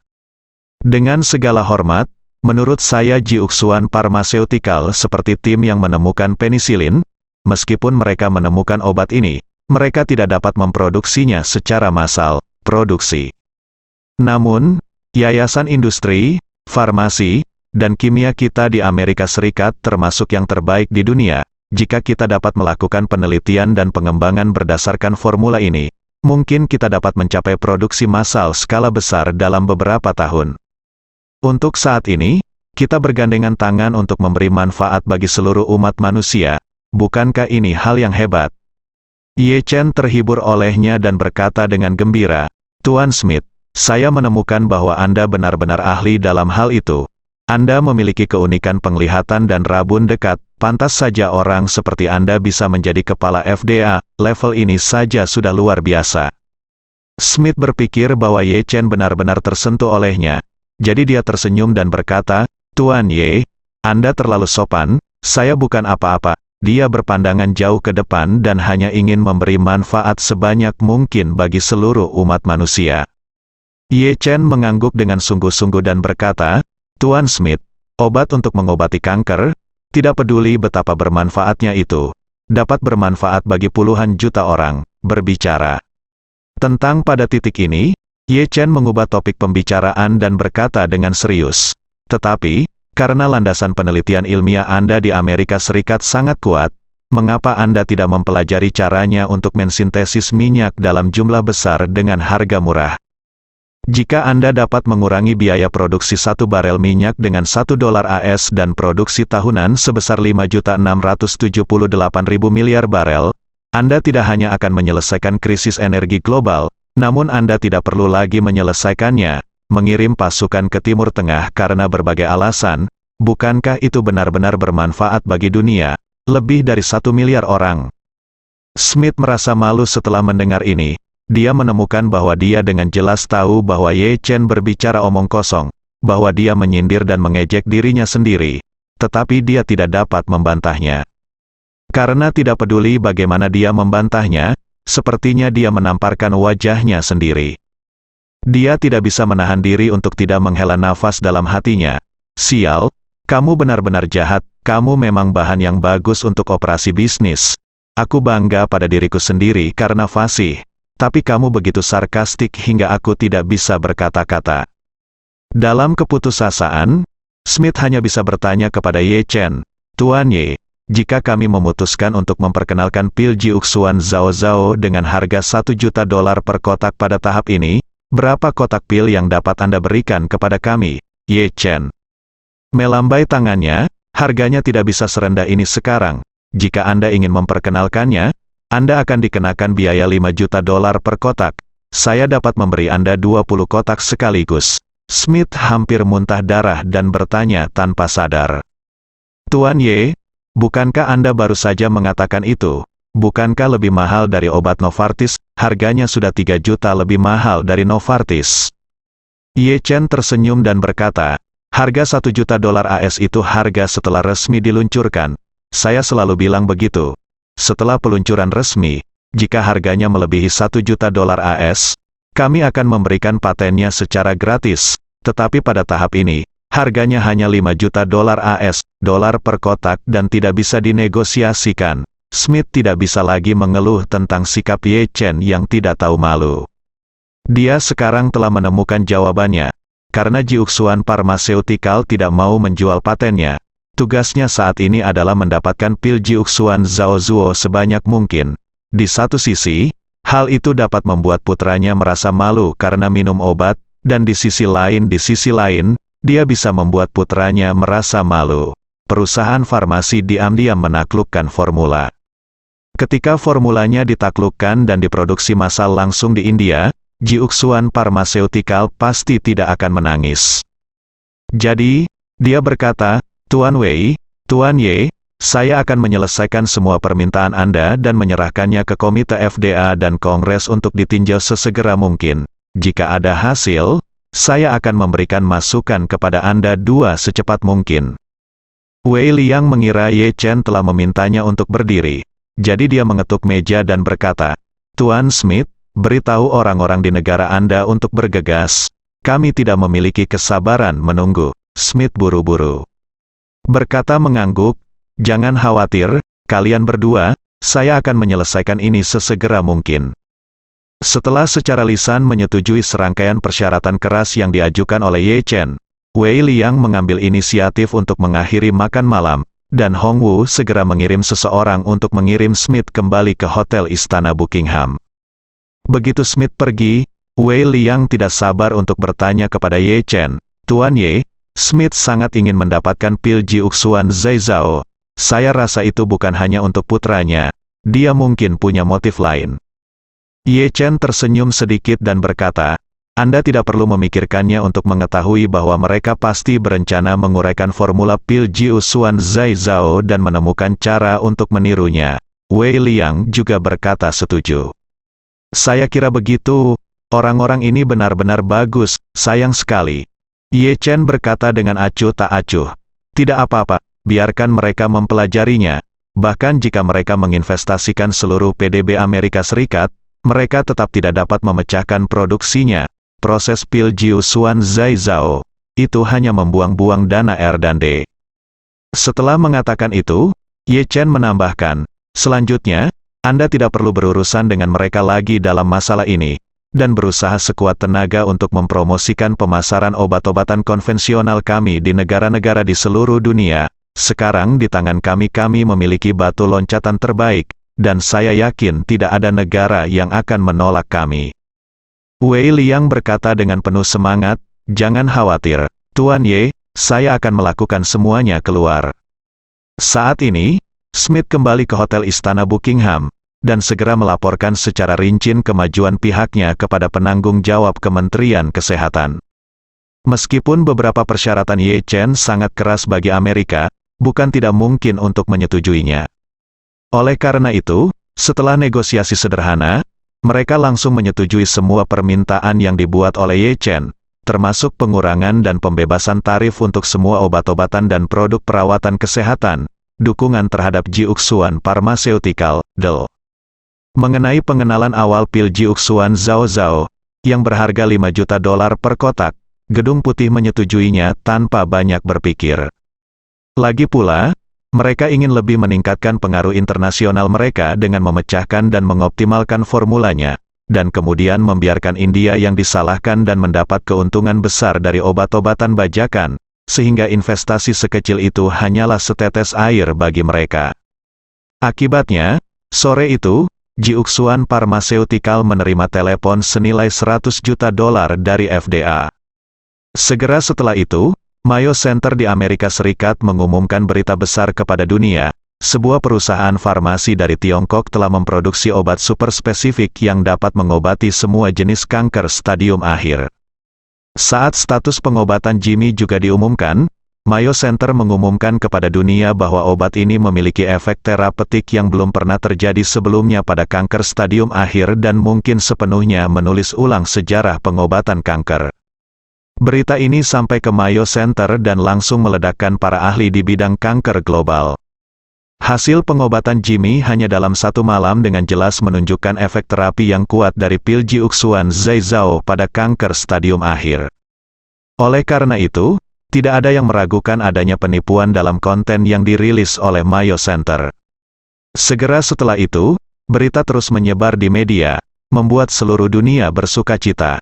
S2: Dengan segala hormat, menurut saya Jiuxuan Pharmaceutical seperti tim yang menemukan penisilin, meskipun mereka menemukan obat ini, mereka tidak dapat memproduksinya secara massal, produksi. Namun, Yayasan Industri, Farmasi, dan Kimia kita di Amerika Serikat termasuk yang terbaik di dunia. Jika kita dapat melakukan penelitian dan pengembangan berdasarkan formula ini, mungkin kita dapat mencapai produksi massal skala besar dalam beberapa tahun. Untuk saat ini, kita bergandengan tangan untuk memberi manfaat bagi seluruh umat manusia. Bukankah ini hal yang hebat?" Ye Chen terhibur olehnya dan berkata dengan gembira, "Tuan Smith, saya menemukan bahwa Anda benar-benar ahli dalam hal itu. Anda memiliki keunikan penglihatan dan rabun dekat, pantas saja orang seperti Anda bisa menjadi kepala FDA, level ini saja sudah luar biasa." Smith berpikir bahwa Ye Chen benar-benar tersentuh olehnya, jadi dia tersenyum dan berkata, "Tuan Ye, Anda terlalu sopan, saya bukan apa-apa." Dia berpandangan jauh ke depan dan hanya ingin memberi manfaat sebanyak mungkin bagi seluruh umat manusia. Ye Chen mengangguk dengan sungguh-sungguh dan berkata, "Tuan Smith, obat untuk mengobati kanker, tidak peduli betapa bermanfaatnya itu, dapat bermanfaat bagi puluhan juta orang." Berbicara tentang pada titik ini, Ye Chen mengubah topik pembicaraan dan berkata dengan serius, "Tetapi, karena landasan penelitian ilmiah Anda di Amerika Serikat sangat kuat, mengapa Anda tidak mempelajari caranya untuk mensintesis minyak dalam jumlah besar dengan harga murah? Jika Anda dapat mengurangi biaya produksi 1 barel minyak dengan $1 AS dan produksi tahunan sebesar 5.678.000 miliar barel, Anda tidak hanya akan menyelesaikan krisis energi global, namun Anda tidak perlu lagi menyelesaikannya, mengirim pasukan ke Timur Tengah karena berbagai alasan. Bukankah itu benar-benar bermanfaat bagi dunia, lebih dari 1 miliar orang?" Smith merasa malu setelah mendengar ini. Dia menemukan bahwa dia dengan jelas tahu bahwa Ye Chen berbicara omong kosong, bahwa dia menyindir dan mengejek dirinya sendiri, tetapi dia tidak dapat membantahnya. Karena tidak peduli bagaimana dia membantahnya, sepertinya dia menamparkan wajahnya sendiri. Dia tidak bisa menahan diri untuk tidak menghela nafas dalam hatinya. Sial, kamu benar-benar jahat, kamu memang bahan yang bagus untuk operasi bisnis. Aku bangga pada diriku sendiri karena fasih, tapi kamu begitu sarkastik hingga aku tidak bisa berkata-kata. Dalam keputusasaan, Smith hanya bisa bertanya kepada Ye Chen, Tuan Ye, jika kami memutuskan untuk memperkenalkan pil Jiuxuan Zhao Zhao dengan harga $1 juta per kotak pada tahap ini, berapa kotak pil yang dapat Anda berikan kepada kami? Ye Chen melambai tangannya, harganya tidak bisa serendah ini sekarang. Jika Anda ingin memperkenalkannya, Anda akan dikenakan biaya $5 juta per kotak. Saya dapat memberi Anda 20 kotak sekaligus. Smith hampir muntah darah dan bertanya tanpa sadar. Tuan Ye, bukankah Anda baru saja mengatakan itu? Bukankah lebih mahal dari obat Novartis? Harganya sudah 3 juta lebih mahal dari Novartis. Ye Chen tersenyum dan berkata, harga $1 juta AS itu harga setelah resmi diluncurkan. Saya selalu bilang begitu. Setelah peluncuran resmi, jika harganya melebihi $1 juta AS, kami akan memberikan patennya secara gratis. Tetapi pada tahap ini, harganya hanya $5 juta AS, dolar per kotak dan tidak bisa dinegosiasikan. Smith tidak bisa lagi mengeluh tentang sikap Ye Chen yang tidak tahu malu. Dia sekarang telah menemukan jawabannya. Karena Jiuxuan Pharmaceutical tidak mau menjual patennya, tugasnya saat ini adalah mendapatkan pil Jiuxuan Zhao Zuo sebanyak mungkin. Di satu sisi, hal itu dapat membuat putranya merasa malu karena minum obat, dan di sisi lain, dia bisa membuat putranya merasa malu. Perusahaan farmasi diam-diam menaklukkan formula. Ketika formulanya ditaklukkan dan diproduksi massal langsung di India, Jiuxuan Pharmaceutical pasti tidak akan menangis. Jadi, dia berkata, Tuan Wei, Tuan Ye, saya akan menyelesaikan semua permintaan Anda dan menyerahkannya ke Komite FDA dan Kongres untuk ditinjau sesegera mungkin. Jika ada hasil, saya akan memberikan masukan kepada Anda secepat mungkin. Wei Liang mengira Ye Chen telah memintanya untuk berdiri. Jadi dia mengetuk meja dan berkata, Tuan Smith, beritahu orang-orang di negara Anda untuk bergegas. Kami tidak memiliki kesabaran menunggu. Smith buru-buru berkata mengangguk, jangan khawatir, kalian berdua, saya akan menyelesaikan ini sesegera mungkin. Setelah secara lisan menyetujui serangkaian persyaratan keras yang diajukan oleh Ye Chen, Wei Liang mengambil inisiatif untuk mengakhiri makan malam, dan Hong Wu segera mengirim seseorang untuk mengirim Smith kembali ke Hotel Istana Buckingham. Begitu Smith pergi, Wei Liang tidak sabar untuk bertanya kepada Ye Chen, Tuan Ye, Smith sangat ingin mendapatkan pil Jiuxuan Zhao Zhao. Saya rasa itu bukan hanya untuk putranya, dia mungkin punya motif lain. Ye Chen tersenyum sedikit dan berkata, Anda tidak perlu memikirkannya untuk mengetahui bahwa mereka pasti berencana menguraikan formula pil Jiuxuan Zhao Zhao dan menemukan cara untuk menirunya. Wei Liang juga berkata setuju. Saya kira begitu, orang-orang ini benar-benar bagus, sayang sekali. Ye Chen berkata dengan acuh tak acuh. Tidak apa-apa, biarkan mereka mempelajarinya. Bahkan jika mereka menginvestasikan seluruh PDB Amerika Serikat, mereka tetap tidak dapat memecahkan produksinya. Proses pil Jiuxuan Zhao Zhao itu hanya membuang-buang dana R&D. Setelah mengatakan itu, Ye Chen menambahkan, selanjutnya, Anda tidak perlu berurusan dengan mereka lagi dalam masalah ini, dan berusaha sekuat tenaga untuk mempromosikan pemasaran obat-obatan konvensional kami di negara-negara di seluruh dunia. Sekarang di tangan kami memiliki batu loncatan terbaik, dan saya yakin tidak ada negara yang akan menolak kami. Wei Liang berkata dengan penuh semangat, jangan khawatir, Tuan Ye, saya akan melakukan semuanya keluar. Saat ini, Smith kembali ke Hotel Istana Buckingham, dan segera melaporkan secara rinci kemajuan pihaknya kepada penanggung jawab Kementerian Kesehatan. Meskipun beberapa persyaratan Ye Chen sangat keras bagi Amerika, bukan tidak mungkin untuk menyetujuinya. Oleh karena itu, setelah negosiasi sederhana, mereka langsung menyetujui semua permintaan yang dibuat oleh Ye Chen, termasuk pengurangan dan pembebasan tarif untuk semua obat-obatan dan produk perawatan kesehatan, dukungan terhadap Jiuxuan Pharmaceutical, DL. Mengenai pengenalan awal pil Jiuxuan Zhao Zhao, yang berharga 5 juta dolar per kotak, Gedung Putih menyetujuinya tanpa banyak berpikir. Lagi pula, mereka ingin lebih meningkatkan pengaruh internasional mereka dengan memecahkan dan mengoptimalkan formulanya, dan kemudian membiarkan India yang disalahkan dan mendapat keuntungan besar dari obat-obatan bajakan, sehingga investasi sekecil itu hanyalah setetes air bagi mereka. Akibatnya, sore itu, Jiuxuan Pharmaceutical menerima telepon senilai 100 juta dolar dari FDA. Segera setelah itu, Mayo Center di Amerika Serikat mengumumkan berita besar kepada dunia. Sebuah perusahaan farmasi dari Tiongkok telah memproduksi obat super spesifik yang dapat mengobati semua jenis kanker stadium akhir. Saat status pengobatan Jimmy juga diumumkan, Mayo Center mengumumkan kepada dunia bahwa obat ini memiliki efek terapeutik yang belum pernah terjadi sebelumnya pada kanker stadium akhir dan mungkin sepenuhnya menulis ulang sejarah pengobatan kanker. Berita ini sampai ke Mayo Center dan langsung meledakkan para ahli di bidang kanker global. Hasil pengobatan Jimmy hanya dalam 1 malam dengan jelas menunjukkan efek terapi yang kuat dari pil Jiuxuan Zhao Zhao pada kanker stadium akhir. Oleh karena itu, tidak ada yang meragukan adanya penipuan dalam konten yang dirilis oleh Mayo Center. Segera setelah itu, berita terus menyebar di media, membuat seluruh dunia bersukacita.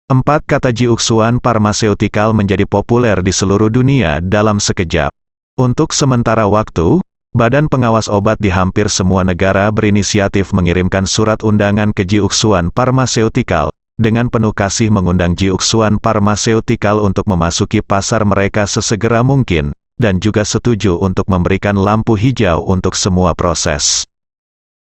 S2: 4 kata Jiuxuan Pharmaceutical menjadi populer di seluruh dunia dalam sekejap. Untuk sementara waktu, Badan Pengawas Obat di hampir semua negara berinisiatif mengirimkan surat undangan ke Jiuxuan Pharmaceutical, dengan penuh kasih mengundang Jiuxuan Pharmaceutical untuk memasuki pasar mereka sesegera mungkin, dan juga setuju untuk memberikan lampu hijau untuk semua proses.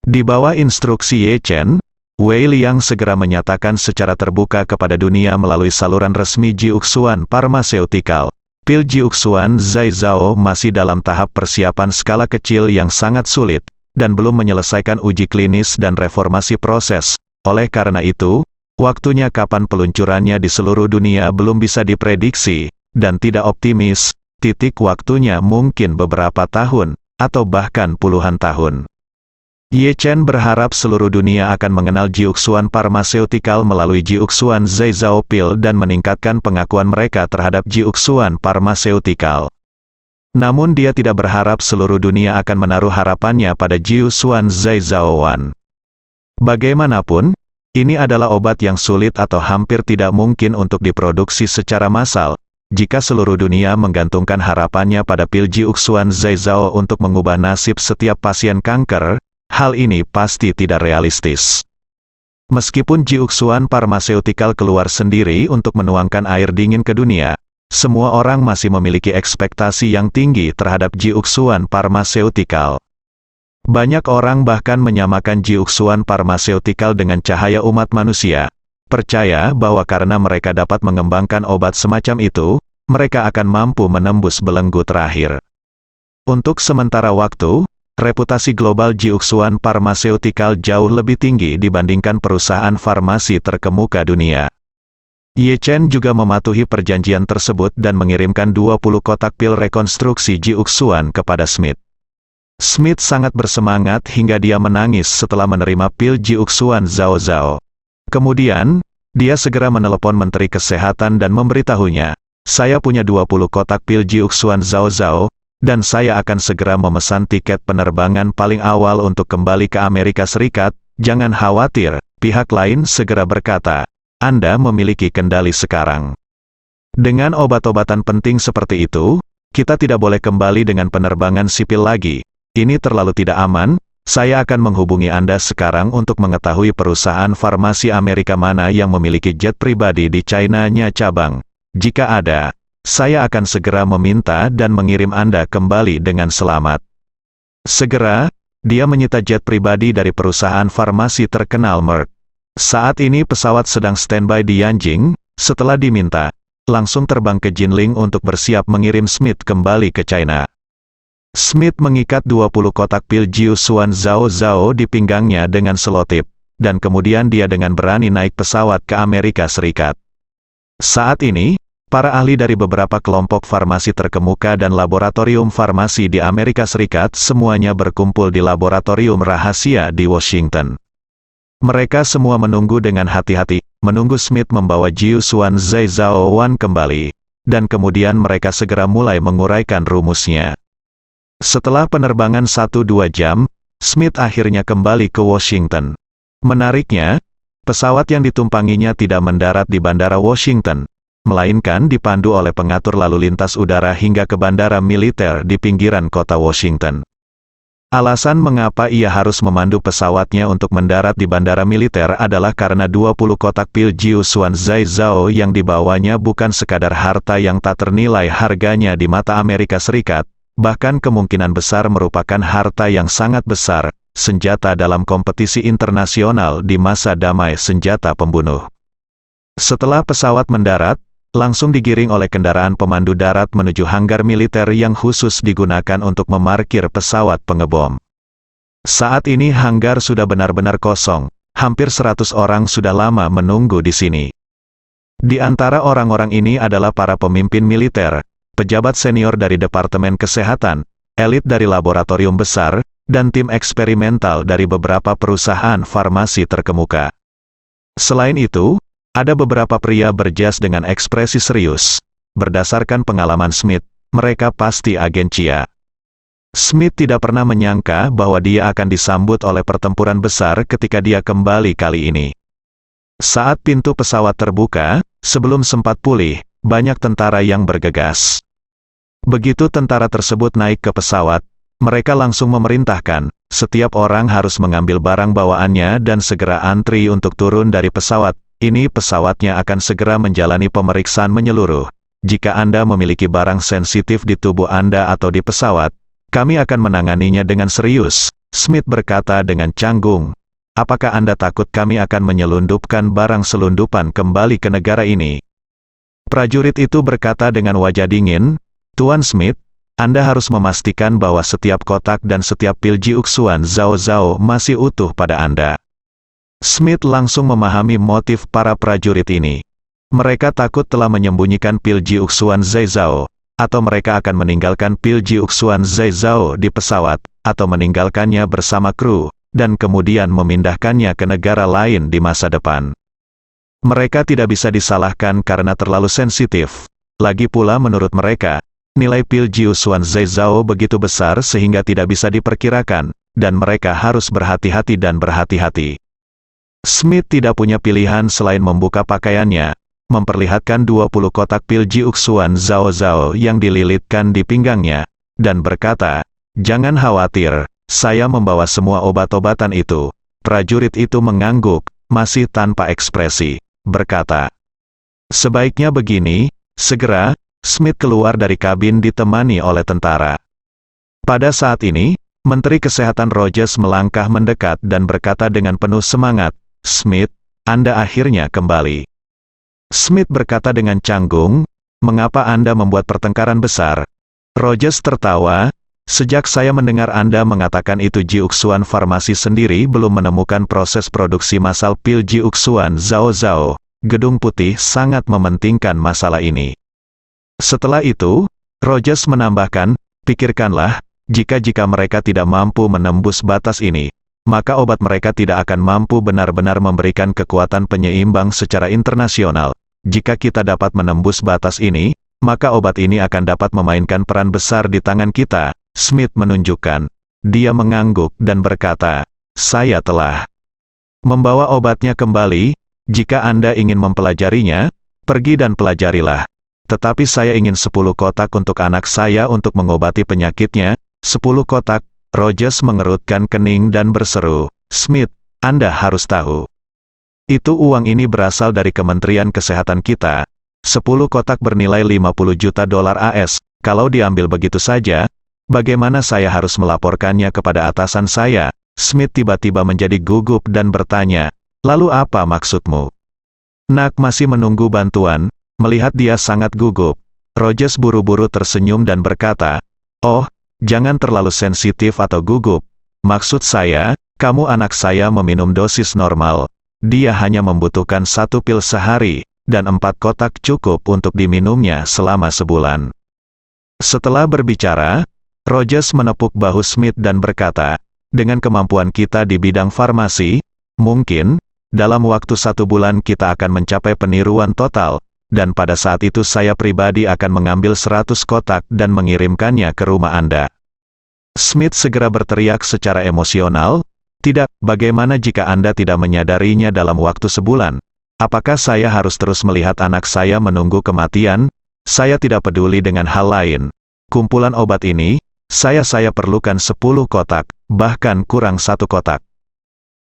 S2: Di bawah instruksi Ye Chen, Wei Liang segera menyatakan secara terbuka kepada dunia melalui saluran resmi Jiuxuan Pharmaceutical, pil Jiuxuan Zhao Zhao masih dalam tahap persiapan skala kecil yang sangat sulit, dan belum menyelesaikan uji klinis dan reformasi proses. Oleh karena itu, waktunya kapan peluncurannya di seluruh dunia belum bisa diprediksi, dan tidak optimis, titik waktunya mungkin beberapa tahun, atau bahkan puluhan tahun. Ye Chen berharap seluruh dunia akan mengenal Jiuxuan Pharmaceutical melalui Jiuxuan Zhao Zhao Pill dan meningkatkan pengakuan mereka terhadap Jiuxuan Pharmaceutical. Namun dia tidak berharap seluruh dunia akan menaruh harapannya pada Jiuxuan Zhao Zhao Wan. Bagaimanapun, ini adalah obat yang sulit atau hampir tidak mungkin untuk diproduksi secara massal. Jika seluruh dunia menggantungkan harapannya pada pil Jiuxuan Zhao Zhao untuk mengubah nasib setiap pasien kanker, hal ini pasti tidak realistis. Meskipun Jiuxuan Pharmaceutical keluar sendiri untuk menuangkan air dingin ke dunia, semua orang masih memiliki ekspektasi yang tinggi terhadap Jiuxuan Pharmaceutical. Banyak orang bahkan menyamakan Jiuxuan Pharmaceutical dengan cahaya umat manusia, percaya bahwa karena mereka dapat mengembangkan obat semacam itu, mereka akan mampu menembus belenggu terakhir. Untuk sementara waktu, reputasi global Jiuxuan Pharmaceutical jauh lebih tinggi dibandingkan perusahaan farmasi terkemuka dunia. Ye Chen juga mematuhi perjanjian tersebut dan mengirimkan 20 kotak pil rekonstruksi Jiuxuan kepada Smith. Smith sangat bersemangat hingga dia menangis setelah menerima pil Jiuxuan Zhao Zhao. Kemudian, dia segera menelepon Menteri Kesehatan dan memberitahunya, "Saya punya 20 kotak pil Jiuxuan Zhao Zhao, dan saya akan segera memesan tiket penerbangan paling awal untuk kembali ke Amerika Serikat. Jangan khawatir," pihak lain segera berkata, "Anda memiliki kendali sekarang. Dengan obat-obatan penting seperti itu, kita tidak boleh kembali dengan penerbangan sipil lagi. Ini terlalu tidak aman. Saya akan menghubungi Anda sekarang untuk mengetahui perusahaan farmasi Amerika mana yang memiliki jet pribadi di China-nya cabang. Jika ada, saya akan segera meminta dan mengirim Anda kembali dengan selamat." Segera, dia menyita jet pribadi dari perusahaan farmasi terkenal Merck. Saat ini pesawat sedang standby di Yanjing. Setelah diminta, langsung terbang ke Jinling untuk bersiap mengirim Smith kembali ke China. Smith mengikat 20 kotak pil Jiuxuan Zhao Zhao di pinggangnya dengan selotip, dan kemudian dia dengan berani naik pesawat ke Amerika Serikat. Saat ini, para ahli dari beberapa kelompok farmasi terkemuka dan laboratorium farmasi di Amerika Serikat semuanya berkumpul di laboratorium rahasia di Washington. Mereka semua menunggu dengan hati-hati, menunggu Smith membawa Jiu Xuan Zhao Wan kembali, dan kemudian mereka segera mulai menguraikan rumusnya. Setelah penerbangan 1-2 jam, Smith akhirnya kembali ke Washington. Menariknya, pesawat yang ditumpanginya tidak mendarat di Bandara Washington, melainkan dipandu oleh pengatur lalu lintas udara hingga ke bandara militer di pinggiran kota Washington. Alasan mengapa ia harus memandu pesawatnya untuk mendarat di bandara militer adalah karena 20 kotak pil Jiu Xuan Zhao yang dibawanya bukan sekadar harta yang tak ternilai harganya di mata Amerika Serikat, bahkan kemungkinan besar merupakan harta yang sangat besar, senjata dalam kompetisi internasional di masa damai senjata pembunuh. Setelah pesawat mendarat, langsung digiring oleh kendaraan pemandu darat menuju hanggar militer yang khusus digunakan untuk memarkir pesawat pengebom. Saat ini hanggar sudah benar-benar kosong, hampir 100 orang sudah lama menunggu di sini. Di antara orang-orang ini adalah para pemimpin militer, pejabat senior dari Departemen Kesehatan, elit dari laboratorium besar, dan tim eksperimental dari beberapa perusahaan farmasi terkemuka. Selain itu, ada beberapa pria berjas dengan ekspresi serius. Berdasarkan pengalaman Smith, mereka pasti agen CIA. Smith tidak pernah menyangka bahwa dia akan disambut oleh pertempuran besar ketika dia kembali kali ini. Saat pintu pesawat terbuka, sebelum sempat pulih, banyak tentara yang bergegas. Begitu tentara tersebut naik ke pesawat, mereka langsung memerintahkan, setiap orang harus mengambil barang bawaannya dan segera antri untuk turun dari pesawat. Ini pesawatnya akan segera menjalani pemeriksaan menyeluruh. Jika Anda memiliki barang sensitif di tubuh Anda atau di pesawat, kami akan menanganinya dengan serius, Smith berkata dengan canggung. Apakah Anda takut kami akan menyelundupkan barang selundupan kembali ke negara ini? Prajurit itu berkata dengan wajah dingin, Tuan Smith, Anda harus memastikan bahwa setiap kotak dan setiap pil Jiu Xuan Zhao masih utuh pada Anda. Smith langsung memahami motif para prajurit ini. Mereka takut telah menyembunyikan pil Jiu Xuan Zhao, atau mereka akan meninggalkan pil Jiu Xuan Zhao di pesawat, atau meninggalkannya bersama kru, dan kemudian memindahkannya ke negara lain di masa depan. Mereka tidak bisa disalahkan karena terlalu sensitif. Lagi pula menurut mereka, nilai pil Jiu Xuan Zhao begitu besar sehingga tidak bisa diperkirakan, dan mereka harus berhati-hati dan berhati-hati. Smith tidak punya pilihan selain membuka pakaiannya, memperlihatkan 20 kotak pil Jiu Xuan Zhao yang dililitkan di pinggangnya, dan berkata, "Jangan khawatir, saya membawa semua obat-obatan itu." Prajurit itu mengangguk, masih tanpa ekspresi, berkata, "Sebaiknya begini, segera." Smith keluar dari kabin ditemani oleh tentara. Pada saat ini, Menteri Kesehatan Rogers melangkah mendekat dan berkata dengan penuh semangat, "Smith, Anda akhirnya kembali." Smith berkata dengan canggung, "Mengapa Anda membuat pertengkaran besar?" Rogers tertawa, "Sejak saya mendengar Anda mengatakan itu Jiu Xuan Farmasi sendiri belum menemukan proses produksi massal pil Jiu Xuan Zhao, Gedung Putih sangat mementingkan masalah ini." Setelah itu, Rogers menambahkan, "Pikirkanlah, jika mereka tidak mampu menembus batas ini, maka obat mereka tidak akan mampu benar-benar memberikan kekuatan penyeimbang secara internasional. Jika kita dapat menembus batas ini, maka obat ini akan dapat memainkan peran besar di tangan kita." Smith menunjukkan. Dia mengangguk dan berkata, "Saya telah membawa obatnya kembali. Jika Anda ingin mempelajarinya, pergi dan pelajarilah. Tetapi saya ingin 10 kotak untuk anak saya untuk mengobati penyakitnya." 10 kotak, Rogers mengerutkan kening dan berseru, "Smith, Anda harus tahu. Itu uang ini berasal dari Kementerian Kesehatan kita. 10 kotak bernilai 50 juta dolar AS, kalau diambil begitu saja, bagaimana saya harus melaporkannya kepada atasan saya?" Smith tiba-tiba menjadi gugup dan bertanya, "Lalu apa maksudmu?" Nak masih menunggu bantuan, melihat dia sangat gugup. Rogers buru-buru tersenyum dan berkata, "Oh, jangan terlalu sensitif atau gugup. Maksud saya, kamu anak saya meminum dosis normal. Dia hanya membutuhkan 1 pil sehari, dan 4 kotak cukup untuk diminumnya selama sebulan. Setelah berbicara, Rogers menepuk bahu Smith dan berkata, dengan kemampuan kita di bidang farmasi, mungkin, dalam waktu 1 bulan kita akan mencapai peniruan total, dan pada saat itu saya pribadi akan mengambil 100 kotak dan mengirimkannya ke rumah Anda. Smith segera berteriak secara emosional, tidak, bagaimana jika Anda tidak menyadarinya dalam waktu sebulan? Apakah saya harus terus melihat anak saya menunggu kematian? Saya tidak peduli dengan hal lain. Kumpulan obat ini, saya perlukan 10 kotak, bahkan kurang 1 kotak.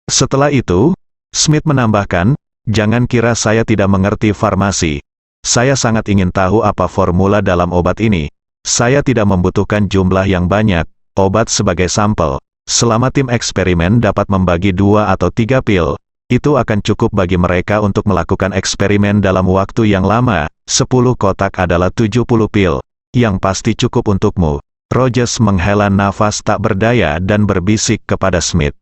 S2: Setelah itu, Smith menambahkan, jangan kira saya tidak mengerti farmasi. Saya sangat ingin tahu apa formula dalam obat ini. Saya tidak membutuhkan jumlah yang banyak, obat sebagai sampel. Selama tim eksperimen dapat membagi 2 atau 3 pil, itu akan cukup bagi mereka untuk melakukan eksperimen dalam waktu yang lama. 10 kotak adalah 70 pil, yang pasti cukup untukmu. Rogers menghela nafas tak berdaya dan berbisik kepada Smith.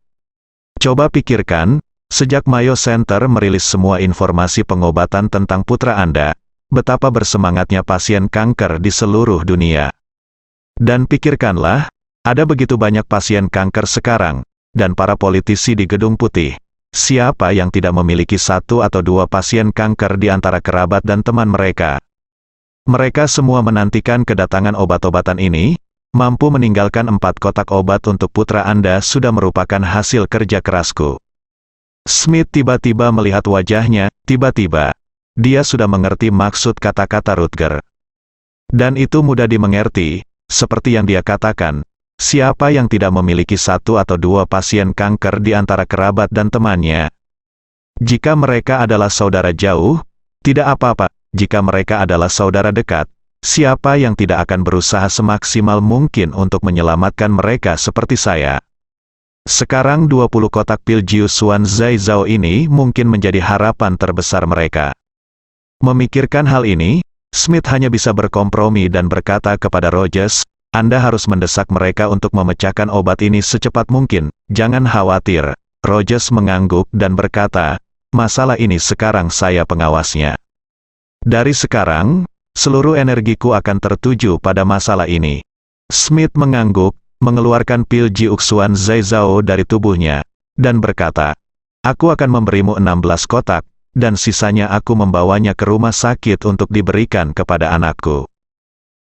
S2: Coba pikirkan, sejak Mayo Center merilis semua informasi pengobatan tentang putra Anda, betapa bersemangatnya pasien kanker di seluruh dunia. Dan pikirkanlah, ada begitu banyak pasien kanker sekarang, dan para politisi di Gedung Putih. Siapa yang tidak memiliki 1 atau 2 pasien kanker di antara kerabat dan teman mereka? Mereka semua menantikan kedatangan obat-obatan ini. Mampu meninggalkan 4 kotak obat untuk putra Anda sudah merupakan hasil kerja kerasku. Smith tiba-tiba melihat wajahnya, tiba-tiba. Dia sudah mengerti maksud kata-kata Rutger. Dan itu mudah dimengerti, seperti yang dia katakan. Siapa yang tidak memiliki 1 atau 2 pasien kanker di antara kerabat dan temannya? Jika mereka adalah saudara jauh, tidak apa-apa. Jika mereka adalah saudara dekat, siapa yang tidak akan berusaha semaksimal mungkin untuk menyelamatkan mereka seperti saya? Sekarang 20 kotak pil Jiusuan Zaizao ini mungkin menjadi harapan terbesar mereka. Memikirkan hal ini, Smith hanya bisa berkompromi dan berkata kepada Rogers, Anda harus mendesak mereka untuk memecahkan obat ini secepat mungkin. Jangan khawatir. Rogers mengangguk dan berkata, masalah ini sekarang saya pengawasnya. Dari sekarang, seluruh energiku akan tertuju pada masalah ini. Smith mengangguk, mengeluarkan pil Jiuxuan Zaizao dari tubuhnya, dan berkata, aku akan memberimu 16 kotak, dan sisanya aku membawanya ke rumah sakit untuk diberikan kepada anakku.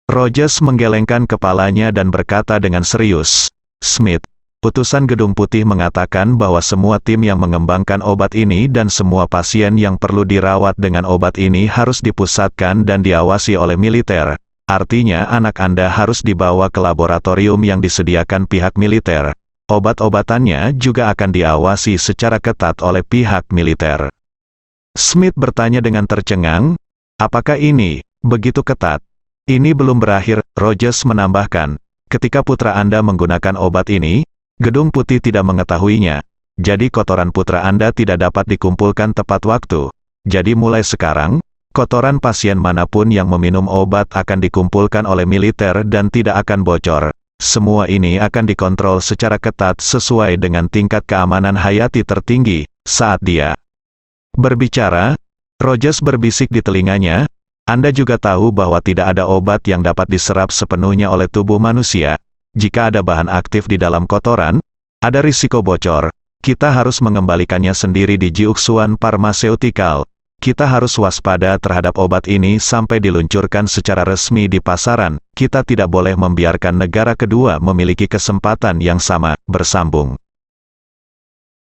S2: Rogers menggelengkan kepalanya dan berkata dengan serius, Smith, utusan Gedung Putih mengatakan bahwa semua tim yang mengembangkan obat ini dan semua pasien yang perlu dirawat dengan obat ini harus dipusatkan dan diawasi oleh militer. Artinya anak Anda harus dibawa ke laboratorium yang disediakan pihak militer. Obat-obatannya juga akan diawasi secara ketat oleh pihak militer. Smith bertanya dengan tercengang, apakah ini begitu ketat? Ini belum berakhir, Rogers menambahkan. Ketika putra Anda menggunakan obat ini, Gedung Putih tidak mengetahuinya. Jadi kotoran putra Anda tidak dapat dikumpulkan tepat waktu. Jadi mulai sekarang, kotoran pasien manapun yang meminum obat akan dikumpulkan oleh militer dan tidak akan bocor. Semua ini akan dikontrol secara ketat sesuai dengan tingkat keamanan hayati tertinggi. Saat dia berbicara, Rogers berbisik di telinganya, Anda juga tahu bahwa tidak ada obat yang dapat diserap sepenuhnya oleh tubuh manusia. Jika ada bahan aktif di dalam kotoran, ada risiko bocor. Kita harus mengembalikannya sendiri di Jiuxuan Pharmaceutical. Kita harus waspada terhadap obat ini sampai diluncurkan secara resmi di pasaran. Kita tidak boleh membiarkan negara kedua memiliki kesempatan yang sama. Bersambung.